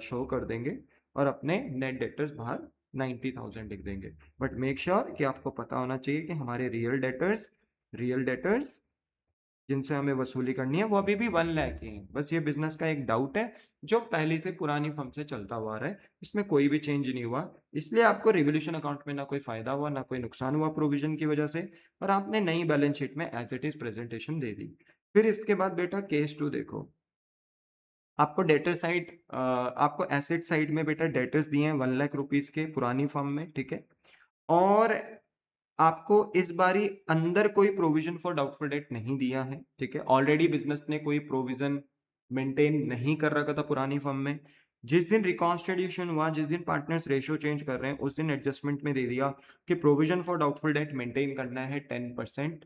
शो कर देंगे और अपने नेट डेटर्स बाहर 90,000 लिख देंगे। बट मेक श्योर कि आपको पता होना चाहिए कि हमारे रियल डेटर्स जिनसे हमें वसूली करनी है वो अभी भी 1 लाख ही हैं। बस ये बिजनेस का एक डाउट है जो पहले से पुरानी फर्म से चलता हुआ आ रहा है, इसमें कोई भी चेंज नहीं हुआ। इसलिए आपको रिवोल्यूशन अकाउंट में ना कोई फायदा हुआ ना कोई नुकसान हुआ प्रोविजन की वजह से, और आपने नई बैलेंस शीट में एज इट इज प्रेजेंटेशन दे दी। फिर इसके बाद बेटा केस 2 देखो। आपको डेटर साइड आपको एसेट साइड में बेटा डेटर्स दिए हैं 1 लाख रुपीज के पुरानी फर्म में, ठीक है, और आपको इस बारी अंदर कोई प्रोविजन फॉर डाउटफुल डेट नहीं दिया है। ठीक है, ऑलरेडी बिजनेस ने कोई प्रोविजन मेंटेन नहीं कर रखा था पुरानी फर्म में। जिस दिन रिकॉन्स्टिट्यूशन हुआ, जिस दिन पार्टनर्स रेशियो चेंज कर रहे हैं, उस दिन एडजस्टमेंट में दे दिया कि provision for doubtful debt maintain करना है 10%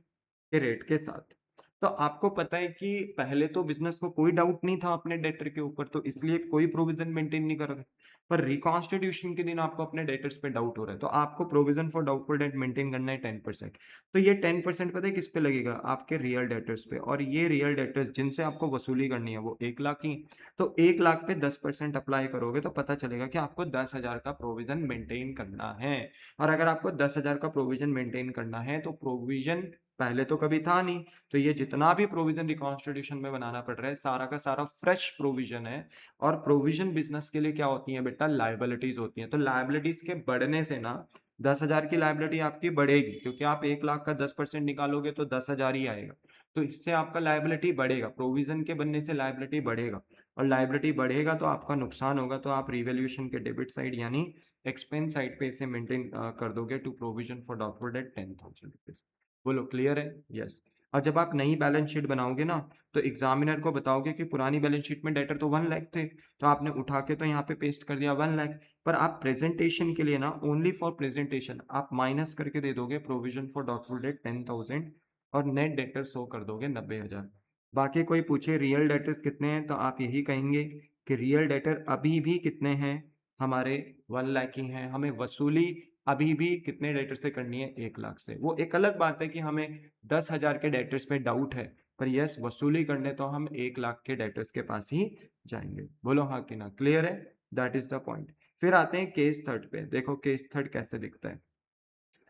के रेट के साथ। तो आपको पता है कि पहले तो बिजनेस को कोई डाउट नहीं था अपने डेटर के ऊपर, तो इसलिए कोई प्रोविजन मेंटेन नहीं कर रहे। पर रिकॉन्स्टिट्यूशन के दिन आपको अपने डेटर्स पे डाउट हो रहा है, तो आपको provision for doubtful debt maintain करना है 10%। तो ये 10% पता है किस पे लगेगा? आपके रियल डेटर्स पे। और ये रियल डेटर्स जिनसे आपको वसूली करनी है वो 1 लाख ही। तो 1 लाख पे 10% अप्लाई करोगे तो पता चलेगा कि आपको 10,000 का प्रोविजन मेंटेन करना है। और अगर आपको 10,000 का प्रोविजन मेंटेन करना है तो प्रोविजन पहले तो कभी था नहीं। तो ये जितना भी प्रोविजन रिकॉन्स्टिट्यूशन में बनाना पड़ रहा है सारा का सारा फ्रेश प्रोविजन है। और प्रोविजन बिजनेस के लिए क्या होती है बेटा, लाइबिलिटीज होती हैं। तो लाइबिलिटीज के बढ़ने से ना 10,000 की लाइबिलिटी आपकी बढ़ेगी, क्योंकि आप 1 लाख का 10% निकालोगे तो 10,000 ही आएगा। तो इससे आपका लाइबिलिटी बढ़ेगा, प्रोविजन के बनने से लाइबिलिटी बढ़ेगा। और लाइबिलिटी बढ़ेगा तो आपका नुकसान होगा, तो आप रिवैल्यूएशन के डेबिट साइड यानी एक्सपेंस साइड पे इसे मेंटेन कर दोगे to provision for doubtful debt 10,000 rupees. बोलो क्लियर है? यस। और जब आप नई बैलेंस शीट बनाओगे ना, तो एग्जामिनर को बताओगे कि पुरानी बैलेंस शीट में डेटर तो 1 लाख थे, तो आपने उठा के तो यहाँ पे पेस्ट कर दिया 1 लाख। पर आप प्रेजेंटेशन के लिए ना, ओनली फॉर प्रेजेंटेशन आप माइनस करके दे दोगे प्रोविजन फॉर डाउटफुल डेट 10,000 और नेट डेटर शो कर दोगे 90,000। बाकी कोई पूछे रियल डेटर्स कितने हैं, तो आप यही कहेंगे कि रियल डेटर अभी भी कितने हैं, हमारे 1 लाख ही हैं। हमें वसूली अभी भी कितने डेटर से करनी है, 1 लाख से। वो एक अलग बात है कि हमें 10,000 के डेटर्स पे डाउट है, पर यस वसूली करने तो हम 1 लाख के डेटर्स के पास ही जाएंगे। बोलो हाँ कि ना, क्लियर है? That is the point. फिर आते हैं केस थर्ड पे। देखो केस थर्ड कैसे दिखता है।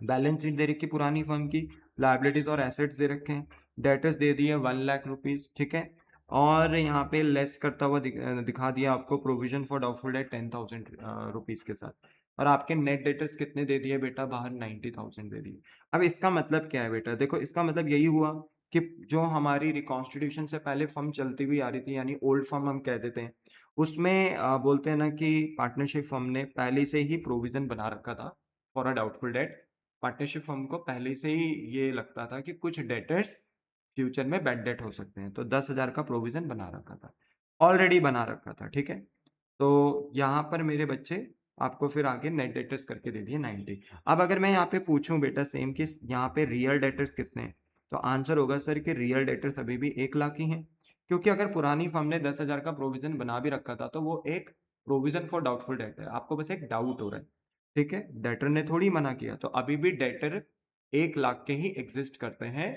बैलेंस शीट दे रखी पुरानी फर्म की, लाइबिलिटीज और एसेट्स दे रखे हैं, डेटर्स दे दिए 1 लाख रुपीज, ठीक है। और यहाँ पे लेस करता हुआ दिखा दिया आपको provision for doubtful debt 10,000 rupees के साथ। और आपके नेट डेटर्स कितने दे दिए बेटा, बाहर 90,000 दे दिए। अब इसका मतलब क्या है बेटा, देखो इसका मतलब यही हुआ कि जो हमारी रिकॉन्स्टिट्यूशन से पहले फर्म चलती हुई आ रही थी, यानी ओल्ड फर्म हम कह देते हैं, उसमें बोलते हैं ना कि पार्टनरशिप फर्म ने पहले से ही प्रोविजन बना रखा था for a doubtful debt. Partnership firm को पहले से ही ये लगता था कि कुछ डेटर्स फ्यूचर में बैड डेट हो सकते हैं, तो 10,000 का प्रोविजन बना रखा था, ऑलरेडी बना रखा था, ठीक है। तो यहाँ पर मेरे बच्चे आपको फिर आगे नेट डेटर्स करके दे दिए 90। अब अगर मैं यहाँ पे पूछूं बेटा सेम कि यहाँ पे रियल डेटर्स कितने हैं, तो आंसर होगा सर कि रियल डेटर्स अभी भी 1 लाख ही हैं। क्योंकि अगर पुरानी फर्म ने 10,000 का प्रोविजन बना भी रखा था तो वो एक प्रोविजन फॉर डाउटफुल डेट है, आपको बस एक डाउट हो रहा है, ठीक है। डेटर ने थोड़ी मना किया, तो अभी भी डेटर 1 लाख के ही एग्जिस्ट करते हैं।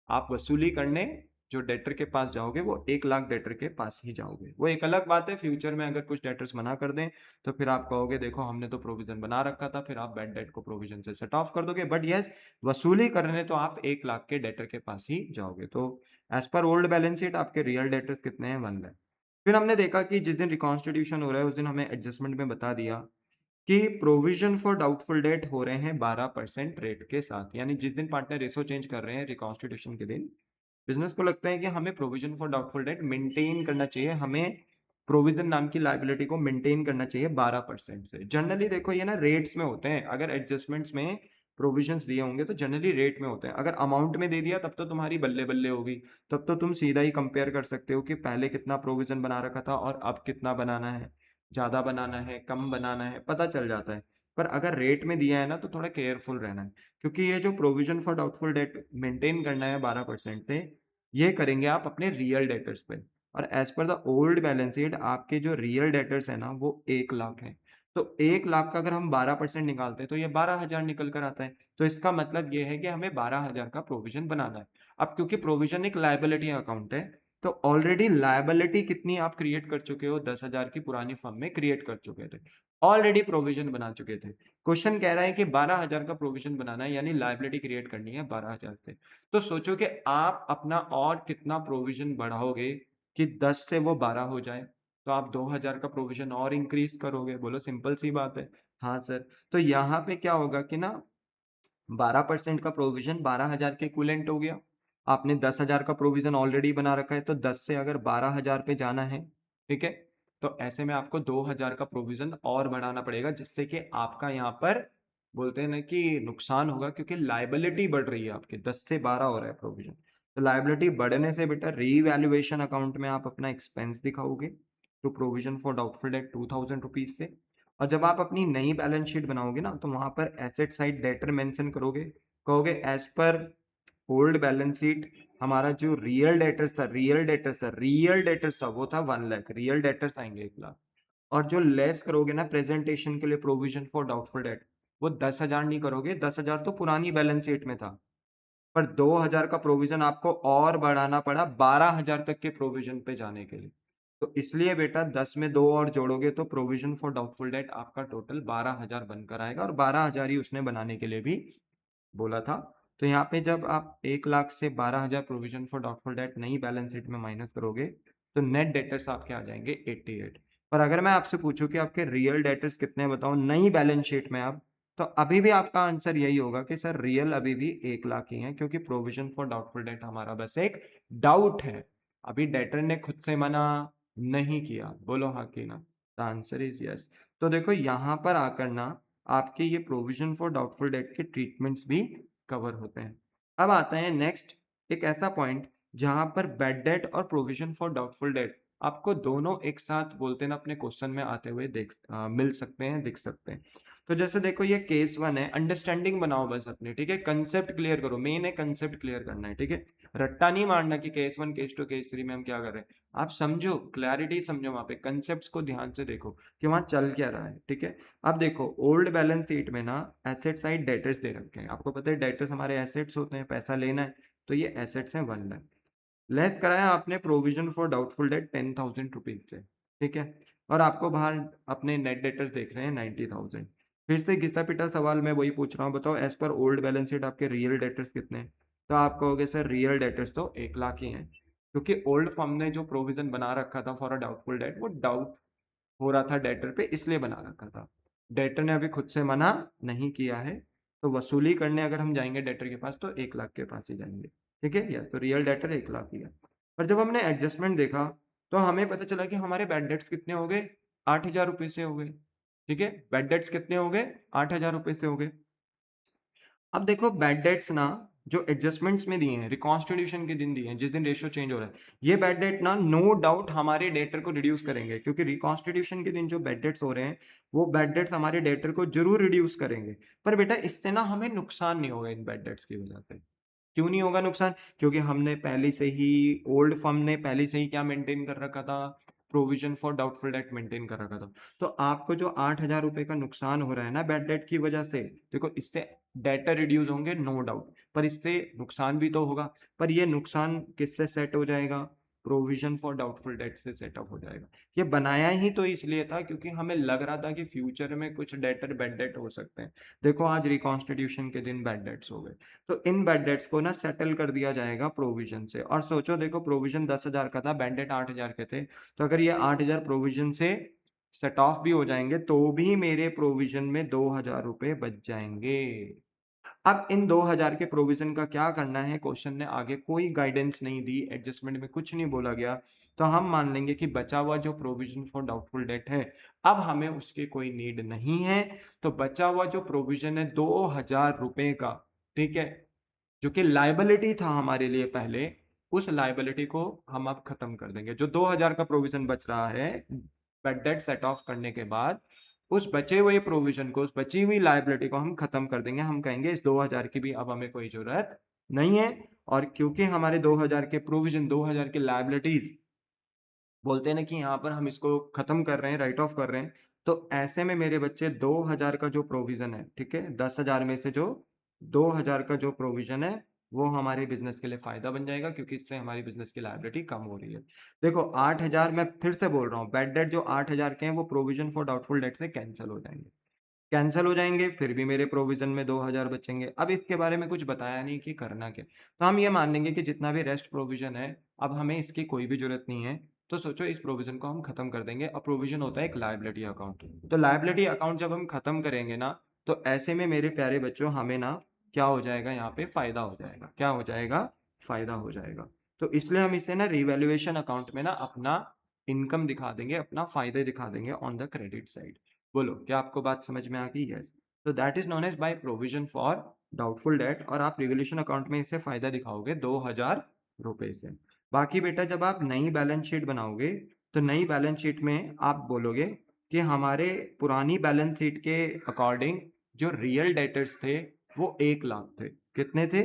आप वसूली करने जो डेटर के पास जाओगे वो 1 लाख डेटर के पास ही जाओगे। वो एक अलग बात है, फ्यूचर में अगर कुछ डेटर्स मना कर दें तो फिर आप कहोगे देखो हमने तो प्रोविजन बना रखा था, फिर आप बैड डेट को प्रोविजन से सेट ऑफ कर दोगे। बट यस, वसूली करने तो आप 1 लाख के डेटर के पास ही जाओगे। तो as per old balance sheet आपके रियल डेटर्स कितने हैं, 1 लाख। फिर हमने देखा कि जिस दिन रिकॉन्स्टिट्यूशन हो रहा है उस दिन हमें एडजस्टमेंट में बता दिया कि प्रोविजन फॉर डाउटफुल डेट हो रहे हैं 12% रेट के साथ। यानी जिस दिन पार्टनर रेशो चेंज कर रहे हैं रिकॉन्स्टिट्यूशन के दिन, बिजनेस को लगता है कि हमें provision for doubtful debt maintain करना चाहिए, हमें प्रोविजन नाम की लाइबिलिटी को मेंटेन करना चाहिए 12% से। जनरली देखो ये ना रेट्स में होते हैं, अगर एडजस्टमेंट्स में प्रोविजंस दिए होंगे तो जनरली रेट में होते हैं। अगर अमाउंट में दे दिया तब तो तुम्हारी बल्ले बल्ले होगी, तब तो तुम सीधा ही कंपेयर कर सकते हो कि पहले कितना प्रोविजन बना रखा था और अब कितना बनाना है, ज़्यादा बनाना है, कम बनाना है, पता चल जाता है। पर अगर रेट में दिया है ना तो थोड़ा केयरफुल रहना है, क्योंकि ये जो provision for doubtful debt maintain करना है 12% से, ये करेंगे आप अपने रियल डेटर्स पे। और as per the old balance sheet आपके जो रियल डेटर्स है ना वो 1 लाख है। तो 1 लाख का अगर हम 12% निकालते हैं तो ये 12,000 निकल कर आता है। तो इसका मतलब ये है कि हमें 12,000 का प्रोविजन बनाना है। अब क्योंकि प्रोविजन एक लाइबिलिटी अकाउंट है, तो ऑलरेडी लायबिलिटी कितनी आप क्रिएट कर चुके हो, 10,000 की पुरानी फर्म में क्रिएट कर चुके थे, ऑलरेडी प्रोविजन बना चुके थे। क्वेश्चन कह रहा है कि 12,000 का प्रोविजन बनाना है, यानी लायबिलिटी क्रिएट करनी है 12,000 से। तो सोचो कि आप अपना और कितना प्रोविजन बढ़ाओगे कि 10 से वो 12 हो जाए। तो आप 2,000 का प्रोविजन और इंक्रीज करोगे। बोलो सिंपल सी बात है। हाँ सर। तो यहाँ पे क्या होगा कि ना 12% का प्रोविजन 12,000 के इक्विवेलेंट हो गया। आपने 10,000 का प्रोविजन ऑलरेडी बना रखा है, तो 10 से अगर 12,000 पे जाना है, ठीक है, तो ऐसे में आपको 2,000 का प्रोविजन और बढ़ाना पड़ेगा, जिससे कि आपका यहाँ पर बोलते हैं ना कि नुकसान होगा, क्योंकि लाइबिलिटी बढ़ रही है आपके, 10 से 12 हो रहा है प्रोविजन। तो लाइबिलिटी बढ़ने से बेटा रीवैल्यूएशन अकाउंट में आप अपना एक्सपेंस दिखाओगे तो provision for doubtful date 2,000 rupees से। और जब आप अपनी नई बैलेंस शीट बनाओगे ना तो वहां पर एसेट साइड डेटर मेंशन करोगे, कहोगे as per old balance sheet हमारा जो रियल डेटर्स था वो था 1 लाख, रियल डेटर्स आएंगे 1 लाख। और जो लेस करोगे ना प्रेजेंटेशन के लिए प्रोविजन फॉर डाउटफुल डेट, वो 10,000 नहीं करोगे, 10,000 तो पुरानी बैलेंस शीट में था, पर 2,000 का प्रोविजन आपको और बढ़ाना पड़ा 12,000 तक के प्रोविजन पे जाने के लिए। तो इसलिए बेटा 10 में 2 और जोड़ोगे तो प्रोविजन फॉर डाउटफुल डेट आपका टोटल 12,000 बनकर आएगा, और 12,000 ही उसने बनाने के लिए भी बोला था। तो यहाँ पे जब आप 1 लाख से 12,000 प्रोविजन फॉर डाउटफुल डेट नई बैलेंस शीट में माइनस करोगे तो नेट डेटर्स आपके आ जाएंगे 88। पर अगर मैं आपसे पूछूं कि आपके रियल डेटर्स कितने बताओ नई बैलेंस शीट में आप, तो अभी भी आपका आंसर यही होगा कि सर रियल अभी भी 1 लाख ही है, क्योंकि प्रोविजन फॉर डाउटफुल डेट हमारा बस एक डाउट है, अभी डेटर ने खुद से मना नहीं किया। बोलो हाँ कि ना? The answer is yes. तो देखो यहाँ पर आकर ना आपके ये प्रोविजन फॉर डाउटफुल डेट के ट्रीटमेंट्स भी कवर होते हैं। अब आता है नेक्स्ट एक ऐसा पॉइंट जहां पर बैड डेट और प्रोविजन फॉर डाउटफुल डेट आपको दोनों एक साथ बोलते ना अपने क्वेश्चन में आते हुए मिल सकते हैं, दिख सकते हैं। तो जैसे देखो ये केस 1 है, अंडरस्टैंडिंग बनाओ बस अपनी, ठीक है, कंसेप्ट क्लियर करो, मेन है कंसेप्ट क्लियर करना है, ठीक है, रट्टा नहीं मारना कि केस 1 केस 2 केस 3 में हम क्या कर रहे हैं। आप समझो, क्लैरिटी समझो, वहां पे कंसेप्ट को ध्यान से देखो कि वहां चल क्या रहा है, ठीक है। अब देखो ओल्ड बैलेंस शीट में ना एसेट साइड डेटर्स दे रखे हैं, आपको पता है डेटर्स हमारे एसेट्स होते हैं, पैसा लेना है, तो ये एसेट्स हैं 1 लाख। लेस कराया आपने provision for doubtful debt 10,000 rupees से, ठीक है, और आपको बाहर अपने नेट डेटर्स देख रहे हैं 90,000। फिर से घिसा पिटा सवाल मैं वही पूछ रहा हूँ, बताओ as per old balance sheet आपके रियल डेटर्स कितने हैं? तो आप कहोगे सर रियल डेटर्स तो 1 लाख ही हैं, क्योंकि ओल्ड फर्म ने जो प्रोविजन बना रखा था फॉर अ डाउटफुल डेट वो डाउट हो रहा था डेटर पे, इसलिए बना रखा था। डेटर ने अभी खुद से मना नहीं किया है, तो वसूली करने अगर हम जाएंगे डेटर के पास तो 1 लाख के पास ही जाएंगे, ठीक है, या तो रियल डेटर 1 लाख ही है। पर जब हमने एडजस्टमेंट देखा तो हमें पता चला कि हमारे बैड डेट्स कितने हो गए, 8,000 रुपये से हो गए, ठीक है, बैड डेट्स कितने हो गए, 8,000 रुपये से हो गए। अब देखो बैड डेट्स ना जो एडजस्टमेंट्स में दिए हैं रिकॉन्स्टिट्यूशन के दिन दिए हैं, जिस दिन रेशियो चेंज हो रहा है, ये बैड डेट ना नो डाउट हमारे डेटर को रिड्यूस करेंगे, क्योंकि रिकॉन्स्टिट्यूशन के दिन जो बैड डेट्स हो रहे हैं वो बैड डेट्स हमारे डेटर को जरूर रिड्यूस करेंगे। पर बेटा इससे ना हमें नुकसान नहीं होगा इन बैड डेट्स की वजह से। क्यों नहीं होगा नुकसान? क्योंकि हमने पहले से ही ओल्ड फर्म ने पहले से ही क्या मेंटेन कर रखा था, provision for doubtful debt maintain कर रखा था। तो आपको जो 8,000 रुपए का नुकसान हो रहा है ना बैड डेट की वजह से, देखो इससे डेटर रिड्यूस होंगे नो डाउट, पर इससे नुकसान भी तो होगा। पर ये नुकसान किससे सेट हो जाएगा? प्रोविजन फॉर डाउटफुल डेट से सेटअप हो जाएगा। ये बनाया ही तो इसलिए था क्योंकि हमें लग रहा था कि फ्यूचर में कुछ डेटर बैड डेट हो सकते हैं। देखो आज रिकॉन्स्टिट्यूशन के दिन बैड डेट्स हो गए, तो इन बैड डेट्स को ना सेटल कर दिया जाएगा प्रोविजन से। और सोचो देखो प्रोविजन 10,000 का था, बैड डेट 8,000 के थे, तो अगर ये 8,000 प्रोविजन से सेट ऑफ भी हो जाएंगे तो भी मेरे प्रोविजन में 2,000 रुपए बच जाएंगे। अब इन 2,000 के प्रोविजन का क्या करना है, क्वेश्चन ने आगे कोई गाइडेंस नहीं दी, एडजस्टमेंट में कुछ नहीं बोला गया, तो हम मान लेंगे कि बचा हुआ जो प्रोविजन फॉर डाउटफुल डेट है अब हमें उसकी कोई नीड नहीं है। तो बचा हुआ जो प्रोविजन है 2,000 रुपए का, ठीक है, जो कि लाइबिलिटी था हमारे लिए पहले, उस लाइबिलिटी को हम अब खत्म कर देंगे। जो 2,000 का प्रोविजन बच रहा है बैड डेट सेट ऑफ करने के बाद, उस बचे हुए प्रोविजन को, उस बची हुई लाइबिलिटी को हम खत्म कर देंगे। हम कहेंगे इस 2,000 की भी अब हमें कोई जरूरत नहीं है। और क्योंकि हमारे 2,000 के प्रोविजन, 2,000 के लाइबिलिटीज बोलते हैं ना कि यहाँ पर हम इसको खत्म कर रहे हैं, राइट ऑफ कर रहे हैं, तो ऐसे में मेरे बच्चे 2,000 का जो प्रोविजन है, ठीक है, 10,000 में से जो 2,000 का जो प्रोविजन है वो हमारे बिजनेस के लिए फायदा बन जाएगा, क्योंकि इससे हमारी बिजनेस की लायबिलिटी कम हो रही है। देखो 8,000, मैं फिर से बोल रहा हूँ, बैड डेट जो 8,000 के हैं वो प्रोविजन फॉर डाउटफुल डेट से कैंसिल हो जाएंगे, कैंसिल हो जाएंगे, फिर भी मेरे प्रोविजन में 2,000 बचेंगे। अब इसके बारे में कुछ बताया नहीं कि करना क्या, तो हम ये मान लेंगे कि जितना भी रेस्ट प्रोविजन है अब हमें इसकी कोई भी जरूरत नहीं है। तो सोचो इस प्रोविजन को हम खत्म कर देंगे। अब प्रोविजन होता है एक लायबिलिटी अकाउंट, तो लायबिलिटी अकाउंट जब हम खत्म करेंगे ना, तो ऐसे में मेरे प्यारे बच्चों हमें ना क्या हो जाएगा, यहाँ पे फायदा हो जाएगा। क्या हो जाएगा? फायदा हो जाएगा। तो इसलिए हम इसे ना रिवैल्यूएशन अकाउंट में ना अपना इनकम दिखा देंगे, अपना फायदे दिखा देंगे ऑन द क्रेडिट साइड। बोलो क्या आपको बात समझ में आ गई? यस। तो that is known as by provision for doubtful debt, और आप रिवोल्यूशन अकाउंट में इसे फायदा दिखाओगे 2,000 रुपए से। बाकी बेटा जब आप नई बैलेंस शीट बनाओगे तो नई बैलेंस शीट में आप बोलोगे कि हमारे पुरानी बैलेंस शीट के अकॉर्डिंग जो रियल डेटर्स थे वो 1 लाख थे। कितने थे?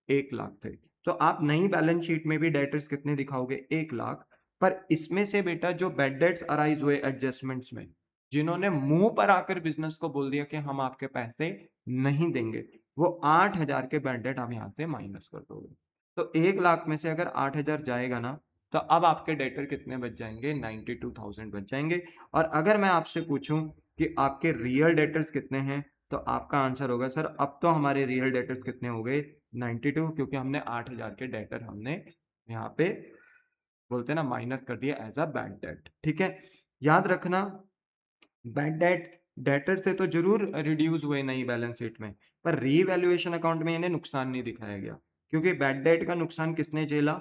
1 लाख थे। तो आप नई बैलेंस शीट में भी डेटर्स कितने दिखाओगे? 1 लाख। पर इसमें से बेटा जो बैड डेट्स अराइज हुए एडजस्टमेंट्स में, जिन्होंने मुंह पर आकर बिजनेस को बोल दिया कि हम आपके पैसे नहीं देंगे, वो 8,000 के बैड डेट आप यहां से माइनस कर दोगे। तो 1 लाख में से अगर 8,000 जाएगा ना, तो अब आपके डेटर कितने बच जाएंगे? 92,000 बच जाएंगे। और अगर मैं आपसे पूछूं कि आपके रियल डेटर्स कितने हैं, तो आपका आंसर होगा सर अब तो हमारे रियल डेटर्स कितने हो गए 92, क्योंकि हमने 8000 के डेटर हमने यहाँ पे बोलते हैं ना माइनस कर दिया एज अ बैड डेट। ठीक है, याद रखना बैड डेट डेटर से तो जरूर रिड्यूस हुए नई बैलेंस शीट में, पर रीवैल्यूएशन अकाउंट में इन्हें नुकसान नहीं दिखाया गया, क्योंकि बैड डेट का नुकसान किसने झेला,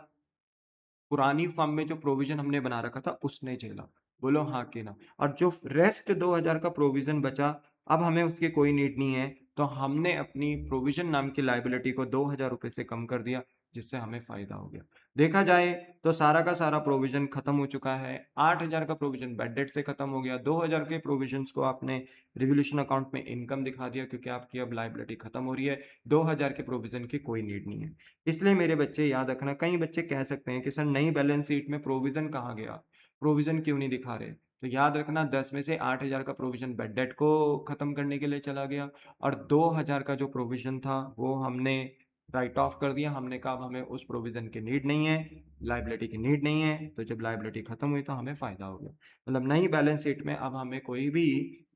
पुरानी फर्म में जो प्रोविजन हमने बना रखा था उसने झेला। बोलो हाँ कि ना। और जो रेस्ट 2000 का प्रोविजन बचा, अब हमें उसकी कोई नीड नहीं है, तो हमने अपनी प्रोविजन नाम की लाइबिलिटी को 2000 रुपए से कम कर दिया, जिससे हमें फायदा हो गया। देखा जाए तो सारा का सारा प्रोविजन खत्म हो चुका है। 8000 का प्रोविजन बैड डेट से खत्म हो गया, 2000 के प्रोविजन को आपने रिवोल्यूशन अकाउंट में इनकम दिखा दिया, क्योंकि आपकी अब लाइबिलिटी खत्म हो रही है, 2000 के प्रोविजन की कोई नीड नहीं है। इसलिए मेरे बच्चे याद रखना, कई बच्चे कह सकते हैं कि सर नई बैलेंस शीट में प्रोविजन कहाँ गया, प्रोविजन क्यों नहीं दिखा रहे, तो याद रखना 10 में से 8000 का प्रोविजन बेड डेट को खत्म करने के लिए चला गया, और 2000 का जो प्रोविजन था वो हमने राइट ऑफ कर दिया। हमने कहा अब हमें उस प्रोविजन की नीड नहीं है, लाइबिलिटी की नीड नहीं है, तो जब लाइबिलिटी खत्म हुई तो हमें फायदा हो गया। मतलब नई बैलेंस शीट में अब हमें कोई भी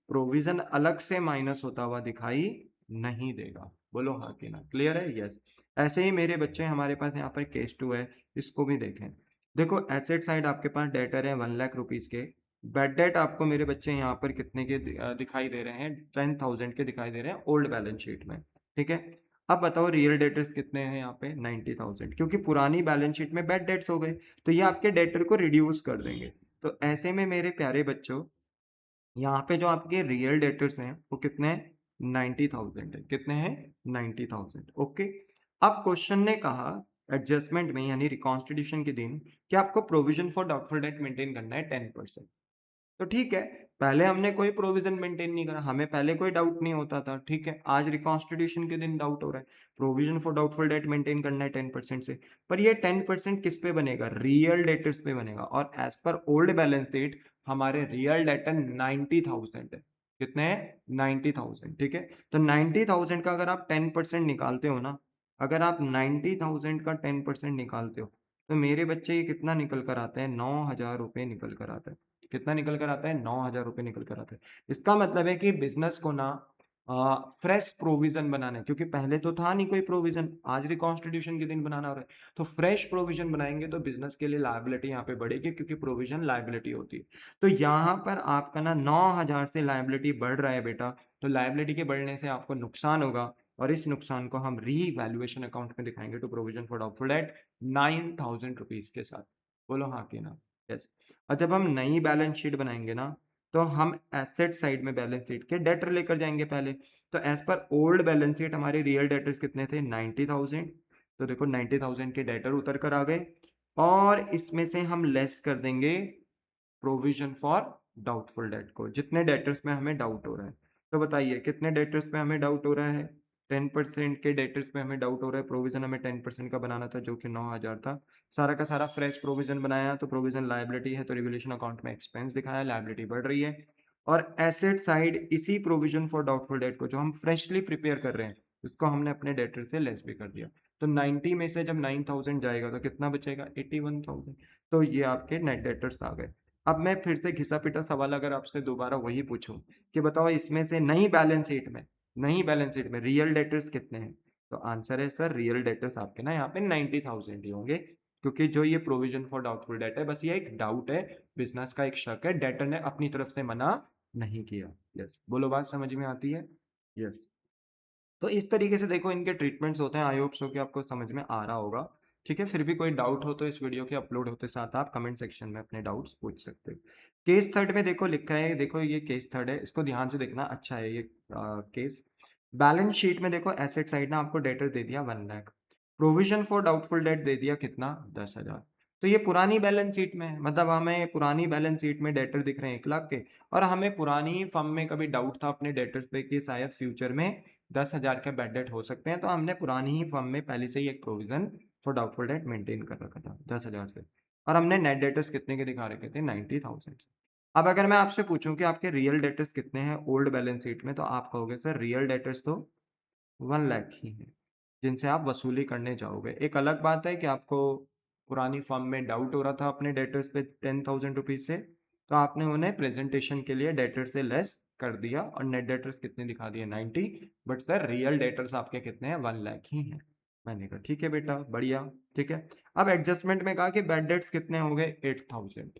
प्रोविजन अलग से माइनस होता हुआ दिखाई नहीं देगा। बोलो हाँ कि ना, क्लियर है? यस। ऐसे ही मेरे बच्चे हमारे पास यहाँ पर केस 2 है, इसको भी देखें। देखो एसेट साइड आपके पास डेटर है 1 लाख रुपीज के, बेड डेट आपको मेरे बच्चे यहाँ पर कितने के दिखाई दे रहे हैं, 10,000 के दिखाई दे रहे हैं ओल्ड बैलेंस शीट में। ठीक है, अब बताओ रियल डेटर्स कितने हैं यहाँ पे, 90,000, क्योंकि पुरानी बैलेंस शीट में बेड डेट्स हो गए, तो ये आपके डेटर को रिड्यूस कर देंगे। तो ऐसे में मेरे प्यारे बच्चों, यहाँ पे जो आपके रियल डेटर्स हैं वो कितने हैं, 90,000 है। कितने हैं, 90,000। ओके, अब क्वेश्चन ने कहा एडजस्टमेंट में यानी रिकॉन्स्टिट्यूशन के दिन कि आपको provision for doubtful debt maintain करना है 10%। तो ठीक है, पहले हमने कोई प्रोविजन मेंटेन नहीं करा, हमें पहले कोई डाउट नहीं होता था। ठीक है, आज रिकॉन्स्टिट्यूशन के दिन डाउट हो रहा है, provision for doubtful debt maintain करना है 10% से। पर ये 10% किस पे बनेगा, रियल डेटर्स पे बनेगा, और as per old balance sheet हमारे रियल डेटर 90,000 है। कितने हैं, 90,000। ठीक है, तो 90,000 का अगर आप 10% निकालते हो ना, अगर आप 90,000 का 10% निकालते हो, तो मेरे बच्चे ये कितना निकल कर आता है, 9,000 रुपये निकल कर आता है। कितना निकल कर आता है, 9,000 रुपये निकल कर आता है। इसका मतलब है कि बिजनेस को ना फ्रेश प्रोविजन बनाना है, क्योंकि पहले तो था नहीं कोई प्रोविजन, आज रिकॉन्स्टिट्यूशन के दिन बनाना हो रहा है, तो फ्रेश प्रोविजन बनाएंगे तो बिजनेस के लिए लायबिलिटी यहाँ पे बढ़ेगी, क्योंकि प्रोविजन लायबिलिटी होती है। तो यहाँ पर आपका ना 9,000 से लायबिलिटी बढ़ रहा है बेटा, तो लायबिलिटी के बढ़ने से आपको नुकसान होगा, और इस नुकसान को हम रीवैल्यूएशन अकाउंट में दिखाएंगे to provision for doubtful debt 9,000 rupees के साथ। बोलो हाँ कि ना। यस। और जब हम नई बैलेंस शीट बनाएंगे ना, तो हम एसेट साइड में बैलेंस शीट के डेटर लेकर जाएंगे पहले। तो as per old balance sheet हमारे रियल डेटर्स कितने थे, 90,000। तो देखो 90,000 के डेटर उतर कर आ गए, और इसमें से हम लेस कर देंगे प्रोविजन फॉर डाउटफुल डेट को, जितने डेटर्स में हमें डाउट हो रहा है। तो बताइए कितने डेटर्स पे हमें डाउट हो रहा है, 10% के डेटर्स पे हमें डाउट हो रहा है। प्रोविजन हमें 10% का बनाना था, जो कि 9,000 था। सारा का सारा फ्रेश प्रोविजन बनाया, तो प्रोविजन लायबिलिटी है, तो रिवोल्यूशन अकाउंट में एक्सपेंस दिखाया, लायबिलिटी बढ़ रही है। और एसेट साइड इसी प्रोविजन फॉर डाउटफुल डेट को जो हम फ्रेशली प्रिपेयर कर रहे हैं, इसको हमने अपने डेटर से लेस भी कर दिया। तो 90 में से जब 9,000 जाएगा तो कितना बचेगा, 81,000। तो ये आपके नेट डेटर्स आ गए। अब मैं फिर से घिसा पिटा सवाल अगर आपसे दोबारा वही पूछूं कि बताओ इसमें से नई बैलेंस शीट में रियल डेटर्स कितने हैं, तो आंसर है सर रियल डेटर्स आपके ना यहाँ पे 90,000 ही होंगे, क्योंकि जो ये प्रोविजन फॉर डाउटफुल डेट है, बस ये एक डाउट है, बिजनेस का एक शक है, डेटर ने अपनी तरफ से मना नहीं किया। यस, बोलो बात समझ में आती है? यस। तो इस तरीके से देखो इनके ट्रीटमेंट्स होते हैं, आई होप सो कि आपको समझ में आ रहा होगा। ठीक है, फिर भी कोई डाउट हो तो इस वीडियो के अपलोड होते साथ आप कमेंट सेक्शन में अपने डाउट्स पूछ सकते हो। केस थर्ड में देखो लिखा है, देखो ये केस थर्ड है, इसको ध्यान से देखना, अच्छा है ये केस। बैलेंस शीट में देखो एसेट साइड ना आपको डेटर दे दिया 1 lakh, provision for doubtful debt दे दिया कितना, 10,000। तो ये पुरानी बैलेंस शीट में है, मतलब हमें पुरानी बैलेंस शीट में डेटर दिख रहे हैं 1 लाख के, और हमें पुरानी फर्म में कभी डाउट था अपने डेटर्स पे कि शायद फ्यूचर में 10,000 के बैड डेट हो सकते हैं, तो हमने पुरानी ही फर्म में पहले से ही एक provision for doubtful debt maintain कर रखा था 10,000 से, और हमने नेट डेटर्स कितने के दिखा रखे थे, 90,000। अब अगर मैं आपसे पूछूं कि आपके रियल डेटर्स कितने हैं ओल्ड बैलेंस शीट में, तो आप कहोगे सर रियल डेटर्स तो 1 लाख ही है, जिनसे आप वसूली करने जाओगे। एक अलग बात है कि आपको पुरानी फर्म में डाउट हो रहा था अपने डेटर्स पे 10,000 रुपीज से, तो आपने उन्हें प्रेजेंटेशन के लिए डेटर से लेस कर दिया और नेट डेटर्स कितने दिखा दिए 90, बट सर रियल डेटर्स आपके कितने हैं 1 लाख ही हैं। मैंने कहा ठीक है बेटा बढ़िया। ठीक है, अब एडजस्टमेंट में कहा कि बैड डेट्स कितने हो गए 8000।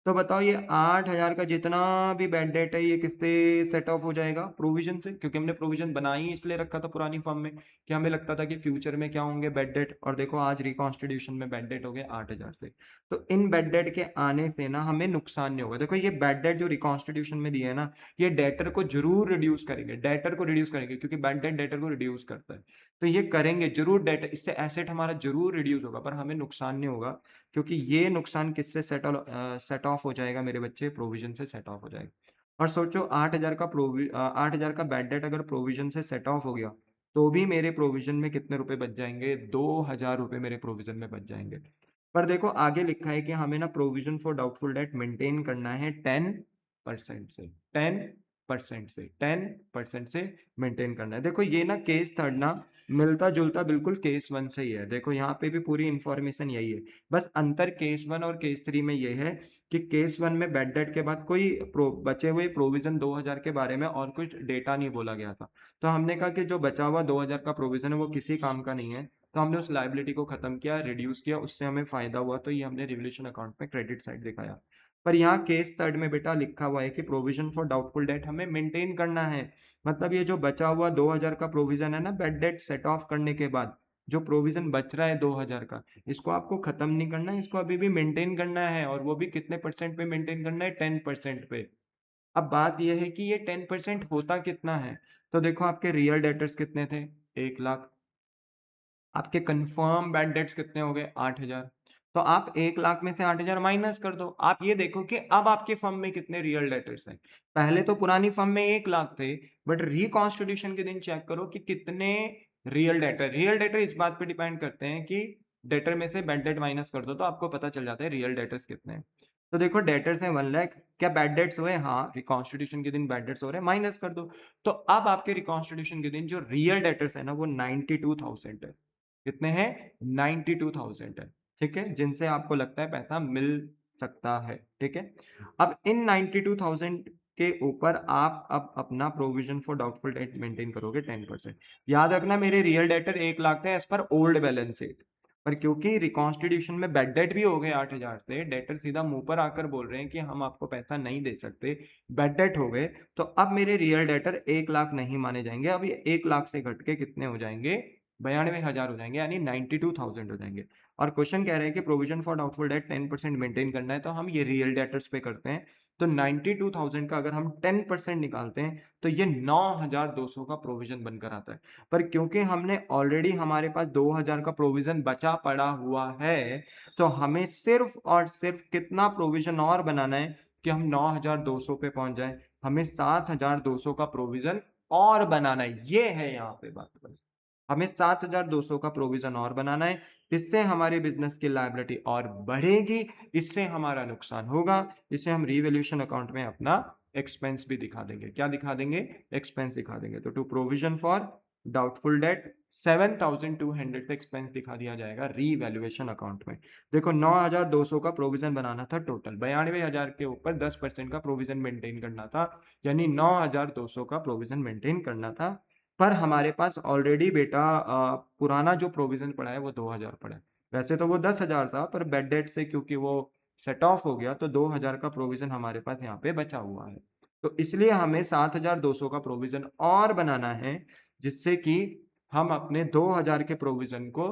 तो बताओ ये 8000 का जितना भी बैड डेट है ये किससे सेट ऑफ हो जाएगा, प्रोविजन से, क्योंकि हमने प्रोविजन बना ही इसलिए रखा था पुरानी फॉर्म में कि हमें लगता था कि फ्यूचर में क्या होंगे बैड डेट, और देखो आज रिकॉन्स्टिट्यूशन में बैड डेट हो गए 8000 से। तो इन बैड डेट के आने से ना हमें नुकसान नहीं होगा। देखो ये बैड डेट जो रिकॉन्स्टिट्यूशन में दिया है ना, ये डेटर को जरूर रिड्यूस करेंगे, डेटर को रिड्यूस करेंगे, क्योंकि बैड डेट डेटर को रिड्यूस करता है। तो ये करेंगे जरूर, डेटर इससे एसेट हमारा जरूर रिड्यूस होगा, पर हमें नुकसान नहीं होगा, क्योंकि ये नुकसान किससे सेट ऑफ हो जाएगा मेरे बच्चे, प्रोविजन से सेट ऑफ हो जाएगा। और सोचो 8000 का 8000 का बैड डेट अगर प्रोविजन से सेट ऑफ हो गया तो भी मेरे प्रोविजन में कितने रुपए बच जाएंगे, 2000 रुपए मेरे प्रोविजन में बच जाएंगे। पर देखो आगे लिखा है कि हमें ना provision for doubtful debt maintain करना है 10% से, 10% से मेंटेन करना है। देखो ये ना केस थर्ड ना मिलता जुलता बिल्कुल केस वन से ही है। देखो यहाँ पे भी पूरी इंफॉर्मेशन यही है, बस अंतर केस वन और केस थ्री में ये है कि केस वन में बैड डेट के बाद कोई बचे हुए प्रोविजन 2000 के बारे में और कुछ डेटा नहीं बोला गया था। तो हमने कहा कि जो बचा हुआ 2000 का प्रोविजन है वो किसी काम का नहीं है, तो हमने उस लाइबिलिटी को खत्म किया, रिड्यूस किया, उससे हमें फायदा हुआ, तो ये हमने रिवोल्यूशन अकाउंट में क्रेडिट साइड दिखाया। पर यहाँ केस थर्ड में बेटा लिखा हुआ है कि प्रोविजन फॉर डाउटफुल डेट हमें मेंटेन करना है। मतलब ये जो बचा हुआ 2000 का प्रोविजन है ना बैड डेट सेट ऑफ करने के बाद, जो प्रोविजन बच रहा है 2000 का, इसको आपको खत्म नहीं करना है, इसको अभी भी मेंटेन करना है, और वो भी कितने परसेंट पे मेंटेन करना है, 10% पे। अब बात यह है कि ये 10% होता कितना है, तो देखो आपके रियल डेटर्स कितने थे 1 लाख, आपके कंफर्म बैड डेट्स कितने हो गए 8000, तो आप 1 लाख में से 8000 माइनस कर दो। आप ये देखो कि अब आपके फर्म में कितने रियल डेटर्स हैं। पहले तो पुरानी फर्म में 1 लाख थे, बट रिकॉन्स्टिट्यूशन के दिन चेक करो कि कितने रियल डेटर इस बात पे डिपेंड करते हैं कि डेटर में से बैड डेट माइनस कर दो तो आपको पता चल जाता है रियल डेटर्स कितने हैं। तो देखो डेटर्स हैं 1 लाख, क्या बैड डेट्स हुए, हाँ रिकॉन्स्टिट्यूशन के दिन बैड डेट्स हो रहे हैं, माइनस कर दो। तो अब आपके रिकॉन्स्टिट्यूशन के दिन जो रियल डेटर्स है ना वो 92,000 है। कितने हैं 92,000 है। ठीक है, जिनसे आपको लगता है पैसा मिल सकता है। ठीक है, अब इन 92,000 के ऊपर आप अब अपना provision for doubtful debt maintain करोगे 10%। याद रखना मेरे रियल डेटर 1 लाख थे as per old balance sheet, पर क्योंकि रिकॉन्स्टिट्यूशन में बैड डेट भी हो गए 8000 से, डेटर सीधा मुंह पर आकर बोल रहे हैं कि हम आपको पैसा नहीं दे सकते, बैड डेट हो गए, तो अब मेरे रियल डेटर 1 लाख नहीं माने जाएंगे, अब ये 1 लाख से घट के कितने हो जाएंगे 92,000 हो जाएंगे, यानी 92,000 हो जाएंगे। और क्वेश्चन कह रहे हैं कि provision for doubtful date 10% maintain करना है, तो हम ये रियल डेटर्स पे करते हैं। तो 92,000 का अगर हम 10% निकालते हैं तो ये 9,200 का प्रोविजन बनकर आता है। पर क्योंकि हमने ऑलरेडी हमारे पास 2000 का प्रोविजन बचा पड़ा हुआ है, तो हमें सिर्फ और सिर्फ कितना प्रोविजन और बनाना है कि हम 9,200 पे पहुंच जाए, हमें 7,200 का प्रोविजन और बनाना है। ये है यहाँ पे बात, बस हमें 7,200 का प्रोविजन और बनाना है। इससे हमारे बिजनेस की लायबिलिटी और बढ़ेगी, इससे हमारा नुकसान होगा, इसे हम रिवैल्यूएशन अकाउंट में अपना एक्सपेंस भी दिखा देंगे। क्या दिखा देंगे, एक्सपेंस दिखा देंगे। तो to provision for doubtful debt 7,200 से एक्सपेंस दिखा दिया जाएगा रीवैल्यूएशन अकाउंट में। देखो 9,200 का प्रोविजन बनाना था टोटल, 92,000 के ऊपर 10% का प्रोविजन मेंटेन करना था, यानी 9,200 का प्रोविजन मेंटेन करना था। पर हमारे पास ऑलरेडी बेटा पुराना जो प्रोविजन पड़ा है वो 2000 पड़ा है। वैसे तो वो 10,000 था, पर बेड डेट से क्योंकि वो सेट ऑफ हो गया तो 2000 का प्रोविजन हमारे पास यहाँ पे बचा हुआ है। तो इसलिए हमें 7,200 का प्रोविजन और बनाना है, जिससे कि हम अपने 2000 के प्रोविजन को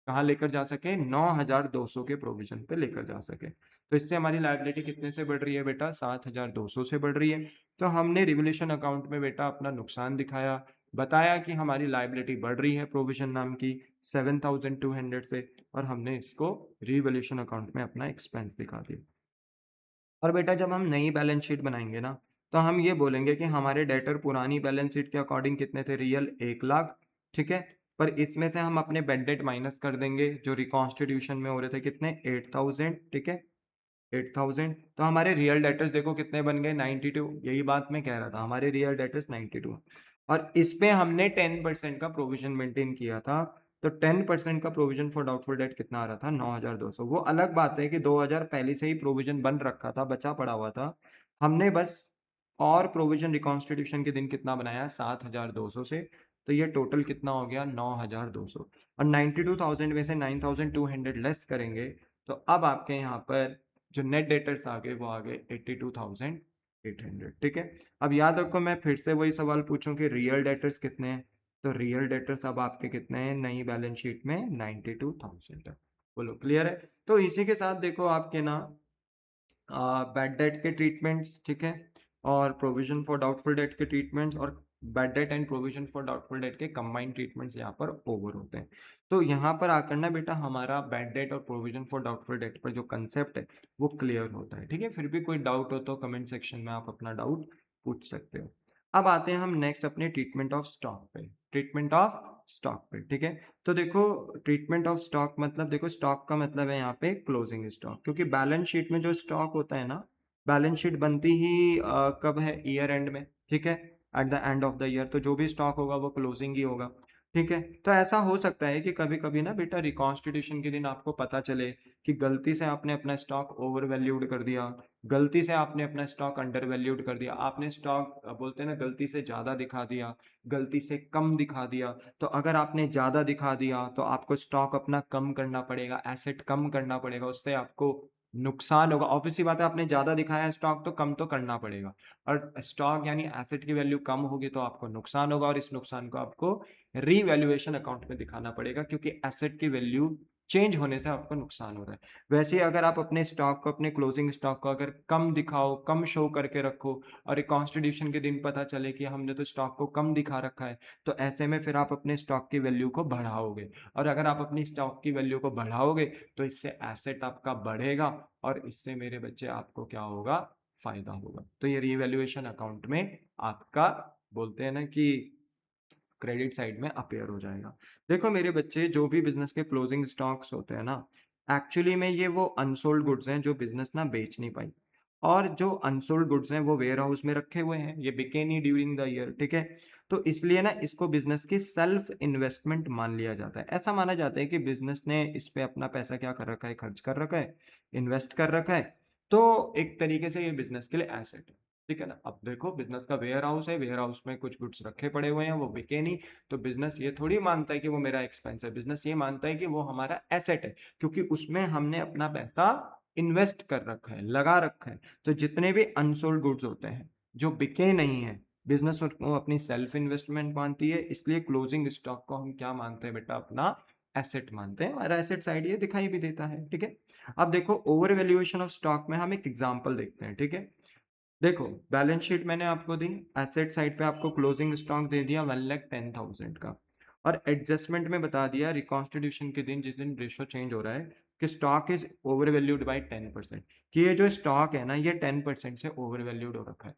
कहाँ लेकर जा सके, 9,200 के प्रोविजन पे लेकर जा सके। तो इससे हमारी लायबिलिटी कितने से बढ़ रही है बेटा, 7,200 से बढ़ रही है। तो हमने रिवोल्यूशन अकाउंट में बेटा अपना नुकसान दिखाया, बताया कि हमारी लायबिलिटी बढ़ रही है प्रोविजन नाम की 7,200 से, और हमने इसको रिवोल्यूशन अकाउंट में अपना एक्सपेंस दिखा दिया। और बेटा जब हम नई बैलेंस शीट बनाएंगे ना, तो हम ये बोलेंगे कि हमारे डेटर पुरानी बैलेंस शीट के अकॉर्डिंग कितने थे, रियल 1 लाख। ठीक है, पर इसमें से हम अपने बेड डेट माइनस कर देंगे जो रिकॉन्स्टिट्यूशन में हो रहे थे, कितने 8,000। ठीक है, 8,000, तो हमारे रियल डेटर्स देखो कितने बन गए 92। यही बात मैं कह रहा था, हमारे रियल डेटर्स 92, और इस पे हमने 10% का प्रोविजन मेंटेन किया था। तो 10% का प्रोविजन फॉर डाउटफुल डेट कितना आ रहा था 9,200। वो अलग बात है कि 2000 पहले से ही प्रोविजन बन रखा था, बचा पड़ा हुआ था, हमने बस और प्रोविजन रिकॉन्स्टिट्यूशन के दिन कितना बनाया 7,200 से, तो ये टोटल कितना हो गया 9,200। और 92,000 में से 9,200 लेस करेंगे तो अब आपके यहाँ पर जो नेट डेटर्स आ गए वो आ गए 82,800। ठीक है, अब याद रखो मैं फिर से वही सवाल पूछूं कि रियल डेटर्स कितने हैं, तो रियल डेटर्स अब आपके कितने हैं नई बैलेंस शीट में 92,000 है। बोलो क्लियर है। तो इसी के साथ देखो आपके ना बैड डेट के ट्रीटमेंट्स, ठीक है, और प्रोविजन फॉर डाउटफुल डेट के ट्रीटमेंट्स और bad debt and provision for doubtful date के कंबाइंड ट्रीटमेंट्स यहाँ पर ओवर होते हैं। तो यहाँ पर आकर ना बेटा हमारा बैड डेट और प्रोविजन फॉर डाउटफुल डेट पर जो कंसेप्ट है वो क्लियर होता है। ठीक है, फिर भी कोई डाउट हो तो कमेंट सेक्शन में आप अपना डाउट पूछ सकते हो। अब आते हैं हम नेक्स्ट अपने ट्रीटमेंट ऑफ स्टॉक पे। ट्रीटमेंट ऑफ स्टॉक पे, ठीक है, तो देखो ट्रीटमेंट ऑफ स्टॉक मतलब देखो स्टॉक का मतलब है यहाँ पे क्लोजिंग स्टॉक, क्योंकि बैलेंस शीट में जो स्टॉक होता है ना, बैलेंस शीट बनती ही कब है ईयर एंड में, ठीक है, at the end of the year, तो जो भी स्टॉक होगा वो क्लोजिंग ही होगा। ठीक है, तो ऐसा हो सकता है कि कभी कभी ना बेटा रिकॉन्स्टिट्यूशन के दिन आपको पता चले कि गलती से आपने अपना स्टॉक ओवर वैल्यूड कर दिया, गलती से आपने अपना स्टॉक अंडर वैल्यूड कर दिया, आपने स्टॉक बोलते हैं ना गलती से ज़्यादा दिखा दिया, गलती से कम दिखा दिया। तो अगर आपने ज़्यादा दिखा दिया तो आपको स्टॉक अपना कम करना पड़ेगा, एसेट कम करना पड़ेगा, उससे आपको नुकसान होगा। ऑब्वियस सी बात है, आपने ज़्यादा दिखाया है स्टॉक तो कम तो करना पड़ेगा, और स्टॉक यानी एसेट की वैल्यू कम होगी तो आपको नुकसान होगा, और इस नुकसान को आपको रीवैल्यूएशन अकाउंट में दिखाना पड़ेगा, क्योंकि एसेट की वैल्यू चेंज होने से आपको नुकसान हो रहा है। वैसे ही अगर आप अपने स्टॉक को, अपने क्लोजिंग स्टॉक को अगर कम दिखाओ, कम शो करके रखो, और रिकॉन्स्टिट्यूशन के दिन पता चले कि हमने तो स्टॉक को कम दिखा रखा है, तो ऐसे में फिर आप अपने स्टॉक की वैल्यू को बढ़ाओगे, और अगर आप अपनी स्टॉक की वैल्यू को बढ़ाओगे तो इससे एसेट आपका बढ़ेगा, और इससे मेरे बच्चे आपको क्या होगा फायदा होगा। तो ये रीवैल्यूएशन अकाउंट में आपका बोलते हैं ना कि क्रेडिट साइड में अपेयर हो जाएगा। देखो मेरे बच्चे, जो भी बिजनेस के क्लोजिंग स्टॉक्स होते हैं ना, एक्चुअली में ये वो अनसोल्ड गुड्स हैं जो बिजनेस ना बेच नहीं पाई, और जो अनसोल्ड गुड्स हैं वो वेयर हाउस में रखे हुए हैं, ये बिके नहीं ड्यूरिंग द ईयर। ठीक है, तो इसलिए ना इसको बिजनेस की सेल्फ इन्वेस्टमेंट मान लिया जाता है। ऐसा माना जाता है कि बिजनेस ने इस पे अपना पैसा क्या कर रखा है, खर्च कर रखा है, इन्वेस्ट कर रखा है, तो एक तरीके से ये बिजनेस के लिए एसेट है। ठीक है ना, अब देखो बिजनेस का वेयर हाउस है, वेयर हाउस में कुछ गुड्स रखे पड़े हुए हैं, वो बिके नहीं, तो बिजनेस ये थोड़ी मानता है कि वो मेरा एक्सपेंस है, बिजनेस ये मानता है कि वो हमारा एसेट है, क्योंकि उसमें हमने अपना पैसा इन्वेस्ट कर रखा है, लगा रखा है। तो जितने भी अनसोल्ड गुड्स होते हैं जो बिके नहीं है, बिजनेस उसको अपनी सेल्फ इन्वेस्टमेंट मानती है, इसलिए क्लोजिंग स्टॉक को हम क्या मानते हैं बेटा, अपना एसेट मानते हैं, और एसेट साइड ये दिखाई भी देता है। ठीक है, अब देखो ओवर वैल्यूएशन ऑफ स्टॉक में हम एक एग्जांपल देखते हैं। ठीक है, देखो बैलेंस शीट मैंने आपको दी, एसेट साइड पे आपको क्लोजिंग स्टॉक दे दिया 1,10,000 का, और एडजस्टमेंट में बता दिया रिकॉन्स्टिट्यूशन के दिन जिस दिन रेशो चेंज हो रहा है कि stock is over valued by 10%, कि ये जो स्टॉक है ना ये 10% से ओवर वैल्यूड हो रखा है,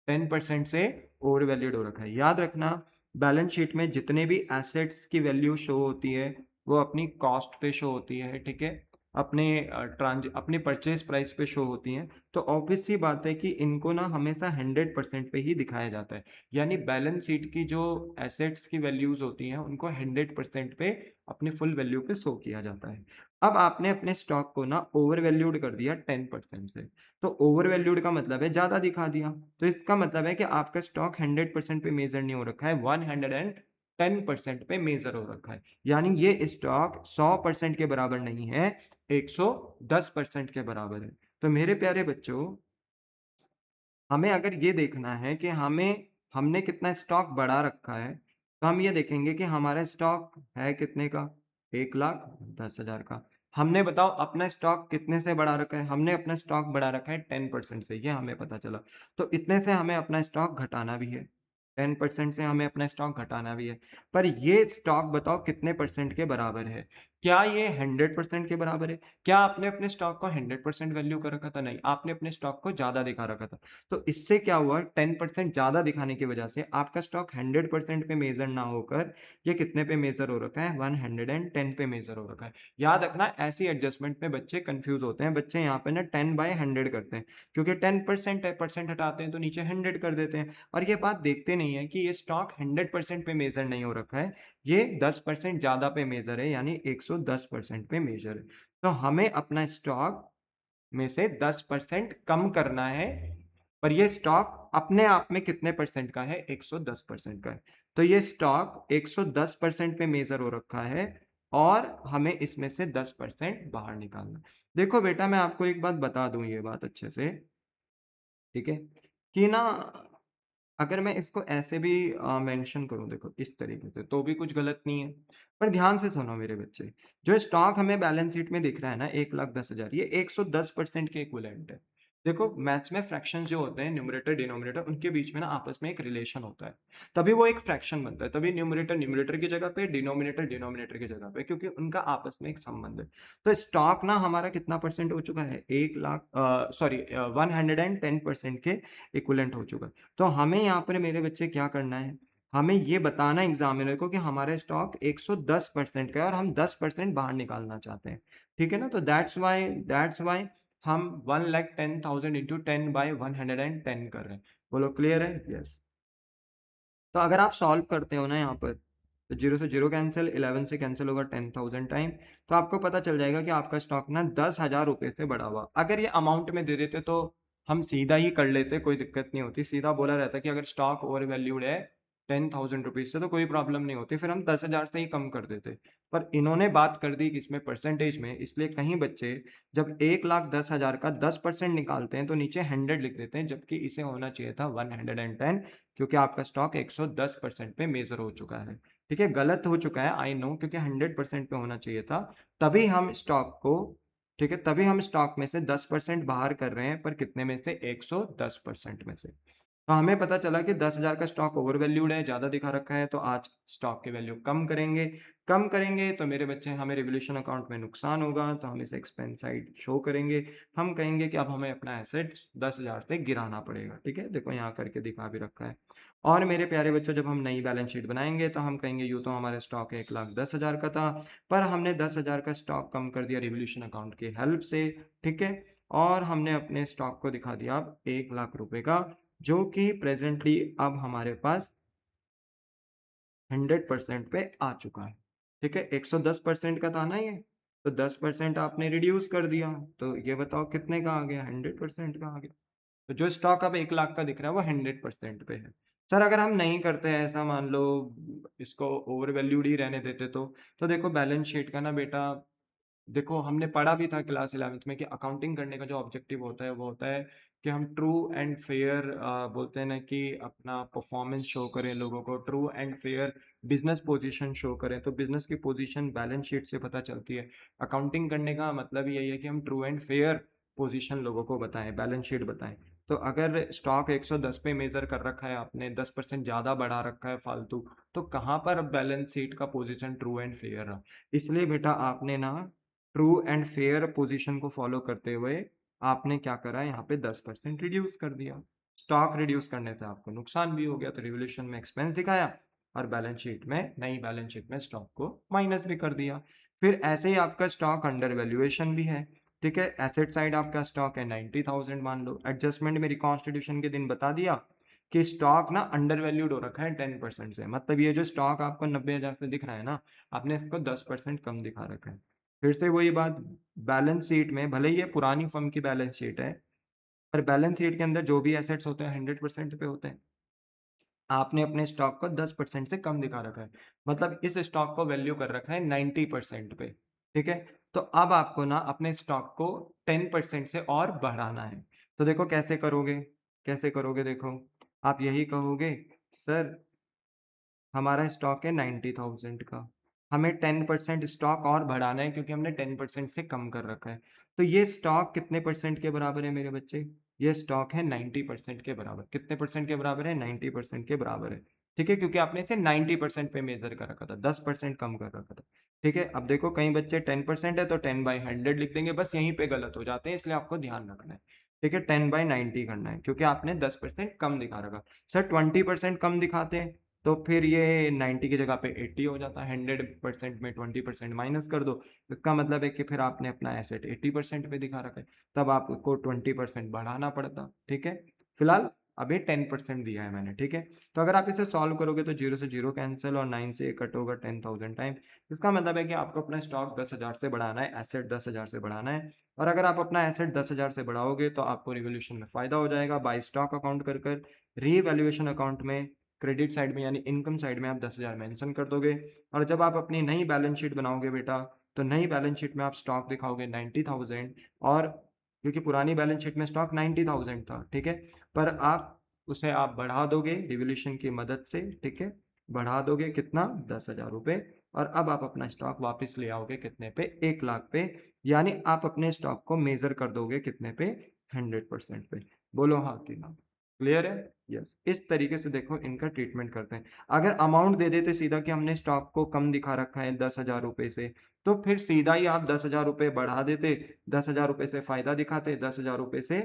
10% से ओवर वैल्यूड हो रखा है। याद रखना बैलेंस शीट में जितने भी एसेट्स की वैल्यू शो होती है वो अपनी कॉस्ट पे शो होती है। ठीक है, अपने अपने परचेज प्राइस पे शो होती हैं, तो ऑब्वियस सी बात है कि इनको ना हमेशा 100% पे ही दिखाया जाता है, यानी बैलेंस शीट की जो एसेट्स की वैल्यूज होती हैं उनको 100% पे अपनी फुल वैल्यू पे शो किया जाता है। अब आपने अपने स्टॉक को ना ओवर वैल्यूड कर दिया 10% से, तो ओवर वैल्यूड का मतलब है ज्यादा दिखा दिया, तो इसका मतलब है कि आपका स्टॉक 100% पे मेजर नहीं हो रखा है, 110% पे मेजर हो रखा है, यानी ये स्टॉक 100% के बराबर नहीं है, 110% के बराबर है। तो मेरे प्यारे बच्चों, हमें अगर ये देखना है कि हमने कितना स्टॉक बढ़ा रखा है, तो हम ये देखेंगे कि हमारा स्टॉक है कितने का, 1,10,000 का। हमने बताओ अपना स्टॉक कितने से बढ़ा रखा है, हमने अपना स्टॉक बढ़ा रखा है 10% से, ये हमें पता चला। तो इतने से हमें अपना स्टॉक घटाना भी है, 10% से हमें अपना स्टॉक घटाना भी है, पर ये स्टॉक बताओ कितने परसेंट के बराबर है, क्या ये 100% के बराबर है? क्या आपने अपने स्टॉक को 100% वैल्यू कर रखा था? नहीं, आपने अपने स्टॉक को ज्यादा दिखा रखा था। तो इससे क्या हुआ, 10% ज्यादा दिखाने की वजह से आपका स्टॉक 100% पे मेजर ना होकर ये कितने पे मेजर हो रखा है, 110 पे मेजर हो रखा है। याद रखना ऐसी एडजस्टमेंट में बच्चे कंफ्यूज होते हैं, बच्चे यहाँ पे ना 10/100 करते हैं, क्योंकि 10% है, परसेंट हटाते हैं तो नीचे 100 कर देते हैं, और ये बात देखते नहीं है कि ये स्टॉक 100% पे मेजर नहीं हो रखा है, ये 10% ज्यादा पे मेजर है, यानी 110% पे मेजर है। तो हमें अपना स्टॉक में से 10% कम करना है, पर ये स्टॉक अपने आप में कितने परसेंट का है? 110% का है। तो ये स्टॉक 110% पे मेजर हो रखा है और हमें इसमें से 10% बाहर निकालना है। देखो बेटा, मैं आपको एक बात बता दूं, ये बात अच्छे से, ठीक है, कि ना अगर मैं इसको ऐसे भी मेंशन करूं, देखो इस तरीके से, तो भी कुछ गलत नहीं है। पर ध्यान से सुनो मेरे बच्चे, जो स्टॉक हमें बैलेंस शीट में दिख रहा है ना 1,10,000, ये 110% के इक्विवेलेंट है। देखो मैथ्स में फ्रैक्शंस जो होते हैं, न्यूमरेटर डिनोमिनेटर, उनके बीच में ना आपस में एक रिलेशन होता है, तभी वो एक फ्रैक्शन बनता है, तभी न्यूमरेटर न्यूमरेटर की जगह पे, डिनोमिनेटर डिनोमिनेटर की जगह पे, क्योंकि उनका आपस में एक संबंध है। तो स्टॉक ना हमारा कितना परसेंट हो चुका है? 1,00,000, सॉरी 110% के इक्विवेलेंट हो चुका है। तो हमें यहाँ पर मेरे बच्चे क्या करना है? हमें ये बताना है एग्जामिनर को कि हमारा स्टॉक 110% का है और हम 10% बाहर निकालना चाहते हैं। ठीक है ना? तो दैट्स वाई हम 1,10,000 इंटू 10/110 कर रहे हैं। बोलो क्लियर है? यस। तो अगर आप सॉल्व करते हो ना यहाँ पर, तो 0 से 0 कैंसिल, 11 से कैंसिल होगा 10,000 टाइम, तो आपको पता चल जाएगा कि आपका स्टॉक ना 10,000 रुपये से बढ़ा हुआ। अगर ये अमाउंट में दे देते तो हम सीधा ही कर लेते, कोई दिक्कत नहीं होती। सीधा बोला रहता कि अगर स्टॉक ओवर वैल्यूड है 10,000 रुपीज से, तो कोई प्रॉब्लम नहीं होती, फिर हम 10,000 से ही कम कर देते। पर इन्होंने बात कर दी किसमें? परसेंटेज में। इसलिए कहीं बच्चे जब 1,10,000 का 10% निकालते हैं तो नीचे 100 लिख देते हैं, जबकि इसे होना चाहिए था 110, क्योंकि आपका स्टॉक 110% पे मेजर हो चुका है। ठीक है, गलत हो चुका है आई नो, क्योंकि 100% पे होना चाहिए था। तभी हम स्टॉक को, ठीक है, तभी हम स्टॉक में से 10% बाहर कर रहे हैं, पर कितने में से? 110% में से। तो हमें पता चला कि 10,000 का स्टॉक ओवर वैल्यूड है, ज़्यादा दिखा रखा है, तो आज स्टॉक की वैल्यू कम करेंगे। कम करेंगे तो मेरे बच्चे हमें रिवोल्यूशन अकाउंट में नुकसान होगा, तो हम इसे एक्सपेंस साइड शो करेंगे। हम कहेंगे कि अब हमें अपना एसेट 10,000 से गिराना पड़ेगा। ठीक है, देखो यहाँ करके दिखा भी रखा है। और मेरे प्यारे बच्चों, जब हम नई बैलेंस शीट बनाएंगे तो हम कहेंगे यूँ तो हमारा स्टॉक 1,10,000 का था, पर हमने 10,000 का स्टॉक कम कर दिया रिवोल्यूशन अकाउंट की हेल्प से। ठीक है, और हमने अपने स्टॉक को दिखा दिया अब 1,00,000 रुपए का, जो कि प्रेजेंटली अब हमारे पास 100% पे आ चुका है। ठीक है, 110% का था ना ये, तो 10% आपने रिड्यूस कर दिया, तो ये बताओ कितने का आ गया? 100% का आ गया। तो जो स्टॉक अब 1,00,000 का दिख रहा है वो 100% पे है। सर अगर हम नहीं करते हैं ऐसा, मान लो इसको ओवर वैल्यूड ही रहने देते, तो देखो बैलेंस शीट का ना बेटा, देखो हमने पढ़ा भी था क्लास 11th में कि अकाउंटिंग करने का जो ऑब्जेक्टिव होता है वो होता है कि हम ट्रू एंड फेयर, बोलते हैं ना, कि अपना परफॉर्मेंस शो करें लोगों को, true and fair business position show करें। तो बिजनेस की पोजीशन बैलेंस शीट से पता चलती है। अकाउंटिंग करने का मतलब यही है कि हम ट्रू एंड फेयर पोजीशन लोगों को बताएं, बैलेंस शीट बताएं। तो अगर स्टॉक 110 पे मेजर कर रखा है आपने, 10% ज़्यादा बढ़ा रखा है फालतू, तो कहाँ पर अब बैलेंस शीट का पोजीशन ट्रू एंड फेयर रहा? इसलिए बेटा आपने ना ट्रू एंड फेयर पोजीशन को फॉलो करते हुए आपने क्या करा, यहाँ पे 10% रिड्यूस कर दिया। स्टॉक रिड्यूस करने से आपको नुकसान भी हो गया, तो रिवोल्यूशन में एक्सपेंस दिखाया और बैलेंस शीट में, नई बैलेंस शीट में स्टॉक को माइनस भी कर दिया। फिर ऐसे ही आपका स्टॉक अंडर वैल्यूएशन भी है। ठीक है, एसेट साइड आपका स्टॉक है 90,000, मान लो एडजस्टमेंट में रिकॉन्स्टिट्यूशन के दिन बता दिया कि स्टॉक ना अंडर वैल्यूड हो रखा है 10% से, मतलब ये जो स्टॉक आपको 90,000 से दिख रहा है ना, आपने इसको 10% कम दिखा रखा है। फिर से वही बात, बैलेंस शीट में भले ही ये पुरानी फर्म की बैलेंस शीट है, पर बैलेंस शीट के अंदर जो भी एसेट्स होते हैं 100% पे होते हैं। आपने अपने स्टॉक को 10% से कम दिखा रखा है, मतलब इस स्टॉक को वैल्यू कर रखा है 90% पे। ठीक है, तो अब आपको ना अपने स्टॉक को 10% से और बढ़ाना है। तो देखो कैसे करोगे? कैसे करोगे? देखो, आप यही कहोगे, सर हमारा स्टॉक है 90,000 का, हमें 10% स्टॉक और बढ़ाना है क्योंकि हमने 10% से कम कर रखा है। तो ये स्टॉक कितने परसेंट के बराबर है मेरे बच्चे? ये स्टॉक है 90% के बराबर। कितने परसेंट के बराबर है? 90% के बराबर है। ठीक है, क्योंकि आपने इसे 90% पे मेजर कर रखा था, 10% कम कर रखा था। ठीक है, अब देखो कई बच्चे 10% है तो 10/100 लिख देंगे, बस यहीं पे गलत हो जाते हैं, इसलिए आपको ध्यान रखना है। ठीक है, 10/90 करना है क्योंकि आपने 10% कम दिखा रखा। सर 20% कम दिखाते हैं तो फिर ये 90 की जगह पे 80 हो जाता है। 100% में 20% माइनस कर दो, इसका मतलब है कि फिर आपने अपना एसेट 80% पे दिखा रखा है, तब आपको 20% बढ़ाना पड़ता। ठीक है, फिलहाल अभी 10% दिया है मैंने, ठीक है। तो अगर आप इसे सॉल्व करोगे तो 0 से 0 कैंसिल और 9 से 1 कट होगा 10,000 टाइम। इसका मतलब है कि आपको अपना स्टॉक 10,000 से बढ़ाना है, एसेट 10,000 से बढ़ाना है। और अगर आप अपना एसेट 10,000 से बढ़ाओगे तो आपको रिवोल्यूशन में फ़ायदा हो जाएगा। बाय स्टॉक अकाउंट कर रीवैल्यूएशन अकाउंट में क्रेडिट साइड में यानी इनकम साइड में आप 10,000 मेंशन कर दोगे। और जब आप अपनी नई बैलेंस शीट बनाओगे बेटा, तो नई बैलेंस शीट में आप स्टॉक दिखाओगे 90,000, और क्योंकि पुरानी बैलेंस शीट में स्टॉक 90,000 था, ठीक है। पर आप उसे आप बढ़ा दोगे रिवोल्यूशन की मदद से, ठीक है। बढ़ा दोगे कितना, 10,000 रुपये। और अब आप अपना स्टॉक वापस ले आओगे कितने पे, 1 लाख पे। यानी आप अपने स्टॉक को मेजर कर दोगे कितने पे, 100% पे। बोलो हाँ कि ना। क्लियर है? यस। इस तरीके से देखो इनका ट्रीटमेंट करते हैं। अगर अमाउंट दे देते सीधा कि हमने स्टॉक को कम दिखा रखा है 10,000 रुपये से, तो फिर सीधा ही आप 10,000 रुपये बढ़ा देते, 10,000 रुपये से फायदा दिखाते, 10,000 रुपये से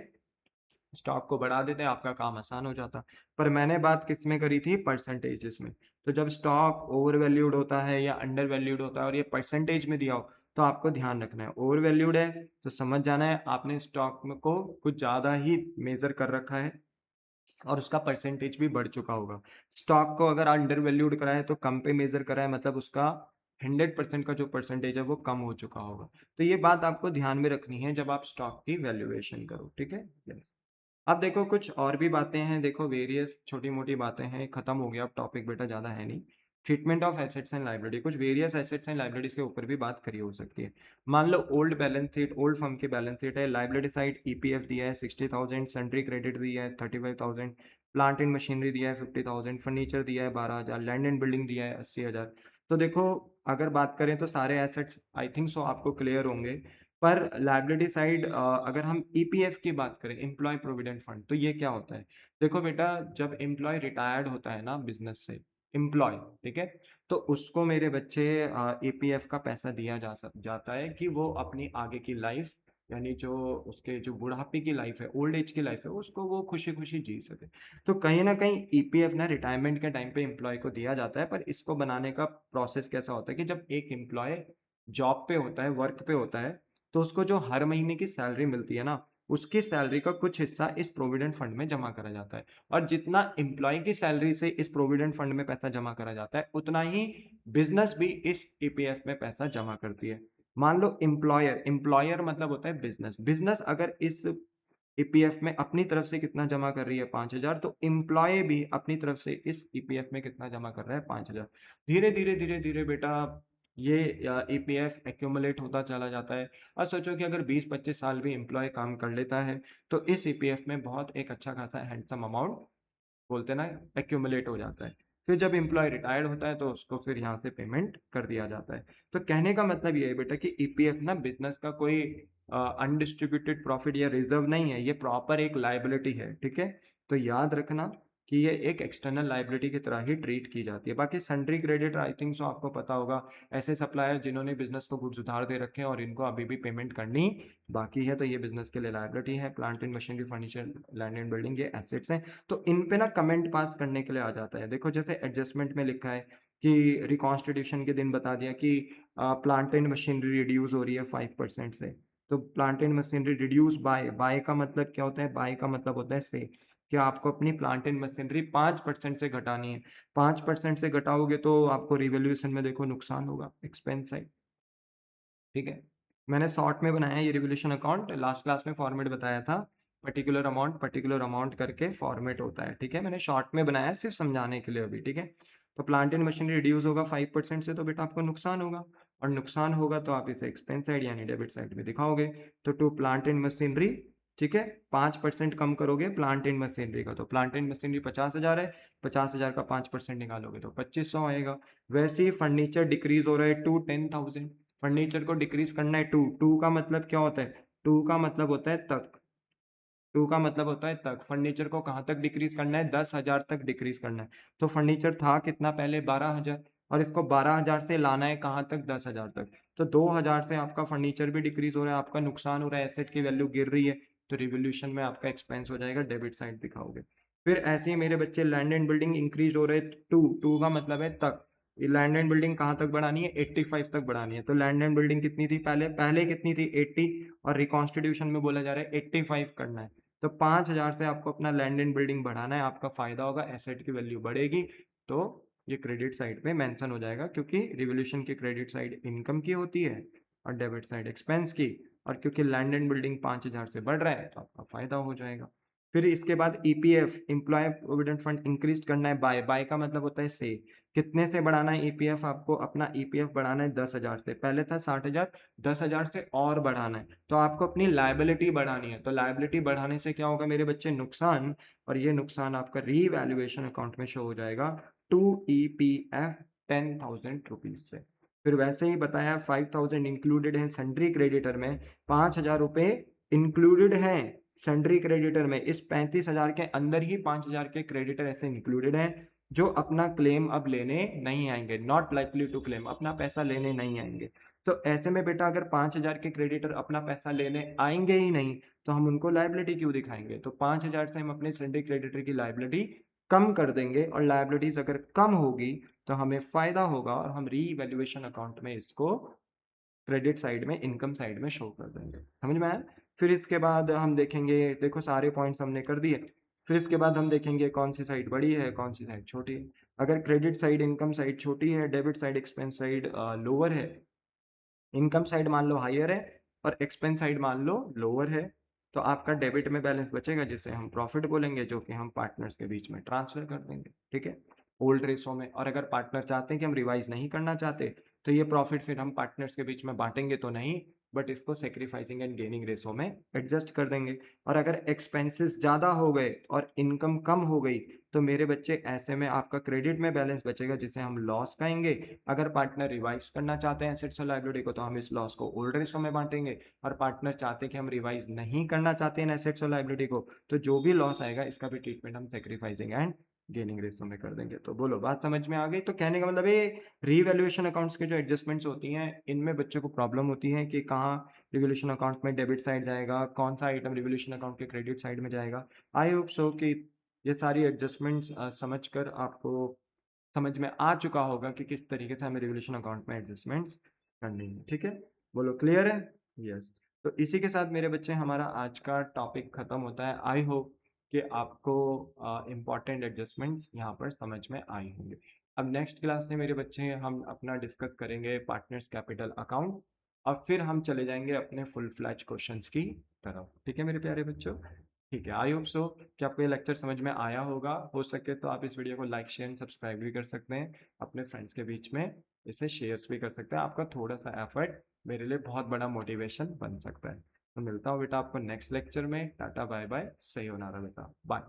स्टॉक को बढ़ा देते, आपका काम आसान हो जाता। पर मैंने बात किस में करी थी, परसेंटेजेस में। तो जब स्टॉक ओवर वैल्यूड होता है या अंडर वैल्यूड होता है और ये परसेंटेज में दिया हो, तो आपको ध्यान रखना है। ओवर वैल्यूड है तो समझ जाना है आपने स्टॉक में को कुछ ज़्यादा ही मेजर कर रखा है और उसका परसेंटेज भी बढ़ चुका होगा। स्टॉक को अगर अंडर वैल्यूड करा है तो कम पे मेजर करा है, मतलब उसका 100% का जो परसेंटेज है वो कम हो चुका होगा। तो ये बात आपको ध्यान में रखनी है जब आप स्टॉक की वैल्यूएशन करो, ठीक है। यस। अब देखो कुछ और भी बातें हैं, देखो वेरियस छोटी मोटी बातें हैं, खत्म हो गया अब टॉपिक बेटा, ज़्यादा है नहीं। Treatment of assets and liability, कुछ वेरियस एसेट्स एंड लाइबिलिटीज के ऊपर भी बात करी हो सकती है। मान लो old balance sheet, old firm की बैलेंस शीट है, लाइबिलिटी साइड ईपीएफ दिया है 60,000, सन्ड्री क्रेडिट दिया है 35,000, प्लांट एंड मशीनरी दिया है 50,000, फर्नीचर दिया है 12,000, लैंड एंड बिल्डिंग दिया है 80,000। तो देखो अगर बात करें तो सारे एसेट्स आई थिंक सो आपको क्लियर होंगे। पर लाइबिलिटी साइड अगर हम ईपीएफ की बात करें, एम्प्लॉय प्रोविडेंट फंड, तो ये क्या होता है। देखो बेटा, जब एम्प्लॉय रिटायर्ड होता है ना बिजनेस से, एम्प्लॉय, ठीक है, तो उसको मेरे बच्चे ईपीएफ का पैसा दिया जाता है कि वो अपनी आगे की लाइफ, यानी जो उसके जो बुढ़ापे की लाइफ है, ओल्ड एज की लाइफ है, उसको वो खुशी खुशी जी सके। तो कहीं ना कहीं ईपीएफ ना रिटायरमेंट के टाइम पे एम्प्लॉय को दिया जाता है। पर इसको बनाने का प्रोसेस कैसा होता है कि जब एक एम्प्लॉय जॉब पे होता है, वर्क पे होता है, तो उसको जो हर महीने की सैलरी मिलती है ना, उसकी सैलरी का कुछ हिस्सा इस प्रोविडेंट फंड में जमा करा जाता है। और जितना एम्प्लॉय की सैलरी से इस प्रोविडेंट फंड में पैसा जमा करा जाता है, उतना ही बिजनेस भी इस ईपीएफ में पैसा जमा करती है। मान लो एम्प्लॉयर, एम्प्लॉयर मतलब होता है बिजनेस, बिजनेस अगर इस ईपीएफ में अपनी तरफ से कितना जमा कर रही है, 5,000, तो एम्प्लॉय भी अपनी तरफ से इस ईपीएफ में कितना जमा कर रहा है, 5,000। धीरे धीरे धीरे धीरे बेटा ये ईपीएफ एक्यूमुलेट होता चला जाता है। और सोचो कि अगर 20-25 साल भी एम्प्लॉय काम कर लेता है, तो इस ईपीएफ में बहुत एक अच्छा खासा हैंडसम अमाउंट, बोलते ना, एक्यूमुलेट हो जाता है। फिर जब एम्प्लॉय रिटायर्ड होता है तो उसको फिर यहाँ से पेमेंट कर दिया जाता है। तो कहने का मतलब ये है बेटा कि ईपीएफ ना बिजनेस का कोई अनडिस्ट्रीब्यूटेड प्रॉफिट या रिजर्व नहीं है, ये प्रॉपर एक लाइबिलिटी है, ठीक है। तो याद रखना कि ये एक एक्सटर्नल लाइबिलिटी की तरह ही ट्रीट की जाती है। बाकी sundry credit I think so आपको पता होगा, ऐसे सप्लायर जिन्होंने बिजनेस को गुड्स उधार दे रखे हैं और इनको अभी भी पेमेंट करनी बाकी है, तो ये बिजनेस के लिए लाइबिलिटी है। Plant and machinery, furniture, land and building, ये एसेट्स हैं। तो इन पे ना कमेंट पास करने के लिए आ जाता है। देखो जैसे एडजस्टमेंट में लिखा है कि रिकॉन्स्टिट्यूशन के दिन बता दिया कि प्लांट एंड मशीनरी रिड्यूस हो रही है 5% से। तो plant and machinery reduce by, by का मतलब क्या होता है, बाय का मतलब होता है से, कि आपको अपनी प्लांट एंड मशीनरी 5% से घटानी है। 5% से घटाओगे तो आपको रिवैल्यूएशन में देखो नुकसान होगा, एक्सपेंस है, ठीक है। मैंने शॉर्ट में बनाया ये रिवोल्यूशन अकाउंट, लास्ट क्लास में फॉर्मेट बताया था, पर्टिकुलर अमाउंट करके फॉर्मेट होता है, ठीक है। मैंने शॉर्ट में बनाया सिर्फ समझाने के लिए अभी, ठीक है। तो प्लांट एंड मशीनरी रिड्यूस होगा 5% से, तो बेटा आपको नुकसान होगा, और नुकसान होगा तो आप इसे एक्सपेंस साइड यानी डेबिट साइड में दिखाओगे। तो टू प्लांट एंड मशीनरी, ठीक है, 5% कम करोगे प्लांट एंड मशीनरी का, तो प्लांट एंड मशीनरी 50,000 है, 50,000 का 5% निकालोगे तो 2,500 आएगा। वैसे ही फर्नीचर डिक्रीज हो रहा है टू 10,000, फर्नीचर को डिक्रीज करना है टू, टू का मतलब क्या होता है, टू का मतलब होता है तक, टू का मतलब होता है तक। फर्नीचर को कहाँ तक डिक्रीज करना है, 10,000 तक डिक्रीज करना है। तो फर्नीचर था कितना पहले, 12,000, और इसको 12,000 से लाना है कहाँ तक, 10,000 तक। तो 2,000 से आपका फर्नीचर भी डिक्रीज हो रहा है, आपका नुकसान हो रहा है, एसेट की वैल्यू गिर रही है, तो रिवोल्यूशन में आपका एक्सपेंस हो जाएगा, डेबिट साइड दिखाओगे। फिर ऐसे ही मेरे बच्चे लैंड एंड बिल्डिंग इंक्रीज हो रहे, टू, टू का मतलब है तक। ये लैंड एंड बिल्डिंग कहाँ तक बढ़ानी है, 85 तक बढ़ानी है। तो लैंड एंड बिल्डिंग कितनी थी पहले, पहले कितनी थी 80, और रिकॉन्स्टिट्यूशन में बोला जा रहा है 85 करना है। तो 5,000 से आपको अपना लैंड एंड बिल्डिंग बढ़ाना है, आपका फायदा होगा, एसेट की वैल्यू बढ़ेगी, तो ये क्रेडिट साइड पे मेंशन हो जाएगा, क्योंकि रिवोल्यूशन की क्रेडिट साइड इनकम की होती है और डेबिट साइड एक्सपेंस की, और क्योंकि लैंड एंड बिल्डिंग 5,000 से बढ़ रहा है तो आपका फायदा हो जाएगा। फिर इसके बाद EPF, employ provident fund increase करना है, बाय का मतलब होता है से, कितने से बढ़ाना है ईपीएफ, आपको अपना ईपीएफ बढ़ाना है 10,000 से, पहले था 60,000, 10,000 से और बढ़ाना है, तो आपको अपनी लायबिलिटी बढ़ानी है। तो लायबिलिटी बढ़ाने से क्या होगा मेरे बच्चे, नुकसान, और ये नुकसान आपका रीवैल्यूएशन अकाउंट में शो हो जाएगा टू ईपीएफ 10,000 रुपीज से। फिर वैसे ही बताया 5,000 इंक्लूडेड है सन्ड्री क्रेडिटर में, 5,000 रुपये इंक्लूडेड है सन्ड्री क्रेडिटर में, इस 35,000 के अंदर ही 5,000 के क्रेडिटर ऐसे इंक्लूडेड हैं जो अपना क्लेम अब लेने नहीं आएंगे, नॉट लाइकली टू क्लेम, अपना पैसा लेने नहीं आएंगे। तो ऐसे में बेटा अगर 5,000 के क्रेडिटर अपना पैसा लेने आएंगे ही नहीं तो हम उनको लायबिलिटी क्यों दिखाएंगे, तो 5,000 से हम अपने सन्ड्री क्रेडिटर की लायबिलिटी कम कर देंगे, और लायबिलिटीज अगर कम होगी तो हमें फायदा होगा और हम रीवैल्यूएशन अकाउंट में इसको क्रेडिट साइड में, इनकम साइड में शो कर देंगे। समझ में आया? फिर इसके बाद हम देखेंगे, देखो सारे पॉइंट्स हमने कर दिए, फिर इसके बाद हम देखेंगे कौन सी साइड बड़ी है कौन सी साइड छोटी है। अगर क्रेडिट साइड इनकम साइड छोटी है, debit side expense side lower है, इनकम साइड मान लो हाइयर है और एक्सपेंस साइड मान लो लोअर है, तो आपका डेबिट में बैलेंस बचेगा जिसे हम प्रॉफिट बोलेंगे, जो कि हम पार्टनर्स के बीच में ट्रांसफर कर देंगे, ठीक है, ओल्ड रेशो में। और अगर पार्टनर चाहते हैं कि हम रिवाइज नहीं करना चाहते तो ये प्रॉफिट फिर हम पार्टनर्स के बीच में बांटेंगे तो नहीं, बट इसको सेक्रीफाइसिंग एंड गेनिंग रेशो में एडजस्ट कर देंगे। और अगर एक्सपेंसेस ज़्यादा हो गए और इनकम कम हो गई तो मेरे बच्चे ऐसे में आपका क्रेडिट में बैलेंस बचेगा जिसे हम लॉस कहेंगे। अगर पार्टनर रिवाइज करना चाहते हैं एसेट्स और लायबिलिटी को तो हम इस लॉस को ओल्ड रेशो में बांटेंगे, और पार्टनर चाहते हैं कि हम रिवाइज नहीं करना चाहते हैं एसेट्स और लायबिलिटी को तो जो भी लॉस आएगा इसका भी ट्रीटमेंट हम सेक्रीफाइसिंग एंड गेनिंग रेशो में कर देंगे। तो बोलो बात समझ में आ गई? तो कहने का मतलब ये रीवैल्यूएशन अकाउंट्स के जो एडजस्टमेंट्स होती हैं इनमें बच्चों को प्रॉब्लम होती है कि कहाँ रिवोल्यूशन अकाउंट में डेबिट साइड जाएगा, कौन सा आइटम रिवोल्यूशन अकाउंट के क्रेडिट साइड में जाएगा। आई होप सो कि ये सारी एडजस्टमेंट्स समझकर आपको समझ में आ चुका होगा कि किस तरीके से हमें रिवोल्यूशन अकाउंट में एडजस्टमेंट्स करनी है, ठीक है। बोलो क्लियर है? यस। तो इसी के साथ मेरे बच्चे हमारा आज का टॉपिक खत्म होता है। आई होप कि आपको इम्पॉर्टेंट एडजस्टमेंट्स यहाँ पर समझ में आई होंगे। अब नेक्स्ट क्लास से मेरे बच्चे हम अपना डिस्कस करेंगे पार्टनर्स कैपिटल अकाउंट, और फिर हम चले जाएंगे अपने फुल फ्लैज क्वेश्चंस की तरफ, ठीक है मेरे प्यारे बच्चों। ठीक है, आई होप सो कि आपको ये लेक्चर समझ में आया होगा। हो सके तो आप इस वीडियो को लाइक शेयर सब्सक्राइब भी कर सकते हैं, अपने फ्रेंड्स के बीच में इसे शेयर्स भी कर सकते हैं। आपका थोड़ा सा एफर्ट मेरे लिए बहुत बड़ा मोटिवेशन बन सकता है। तो मिलता हूँ बेटा आपको नेक्स्ट लेक्चर में। टाटा बाय बाय, सही होना रहा बेटा, बाय।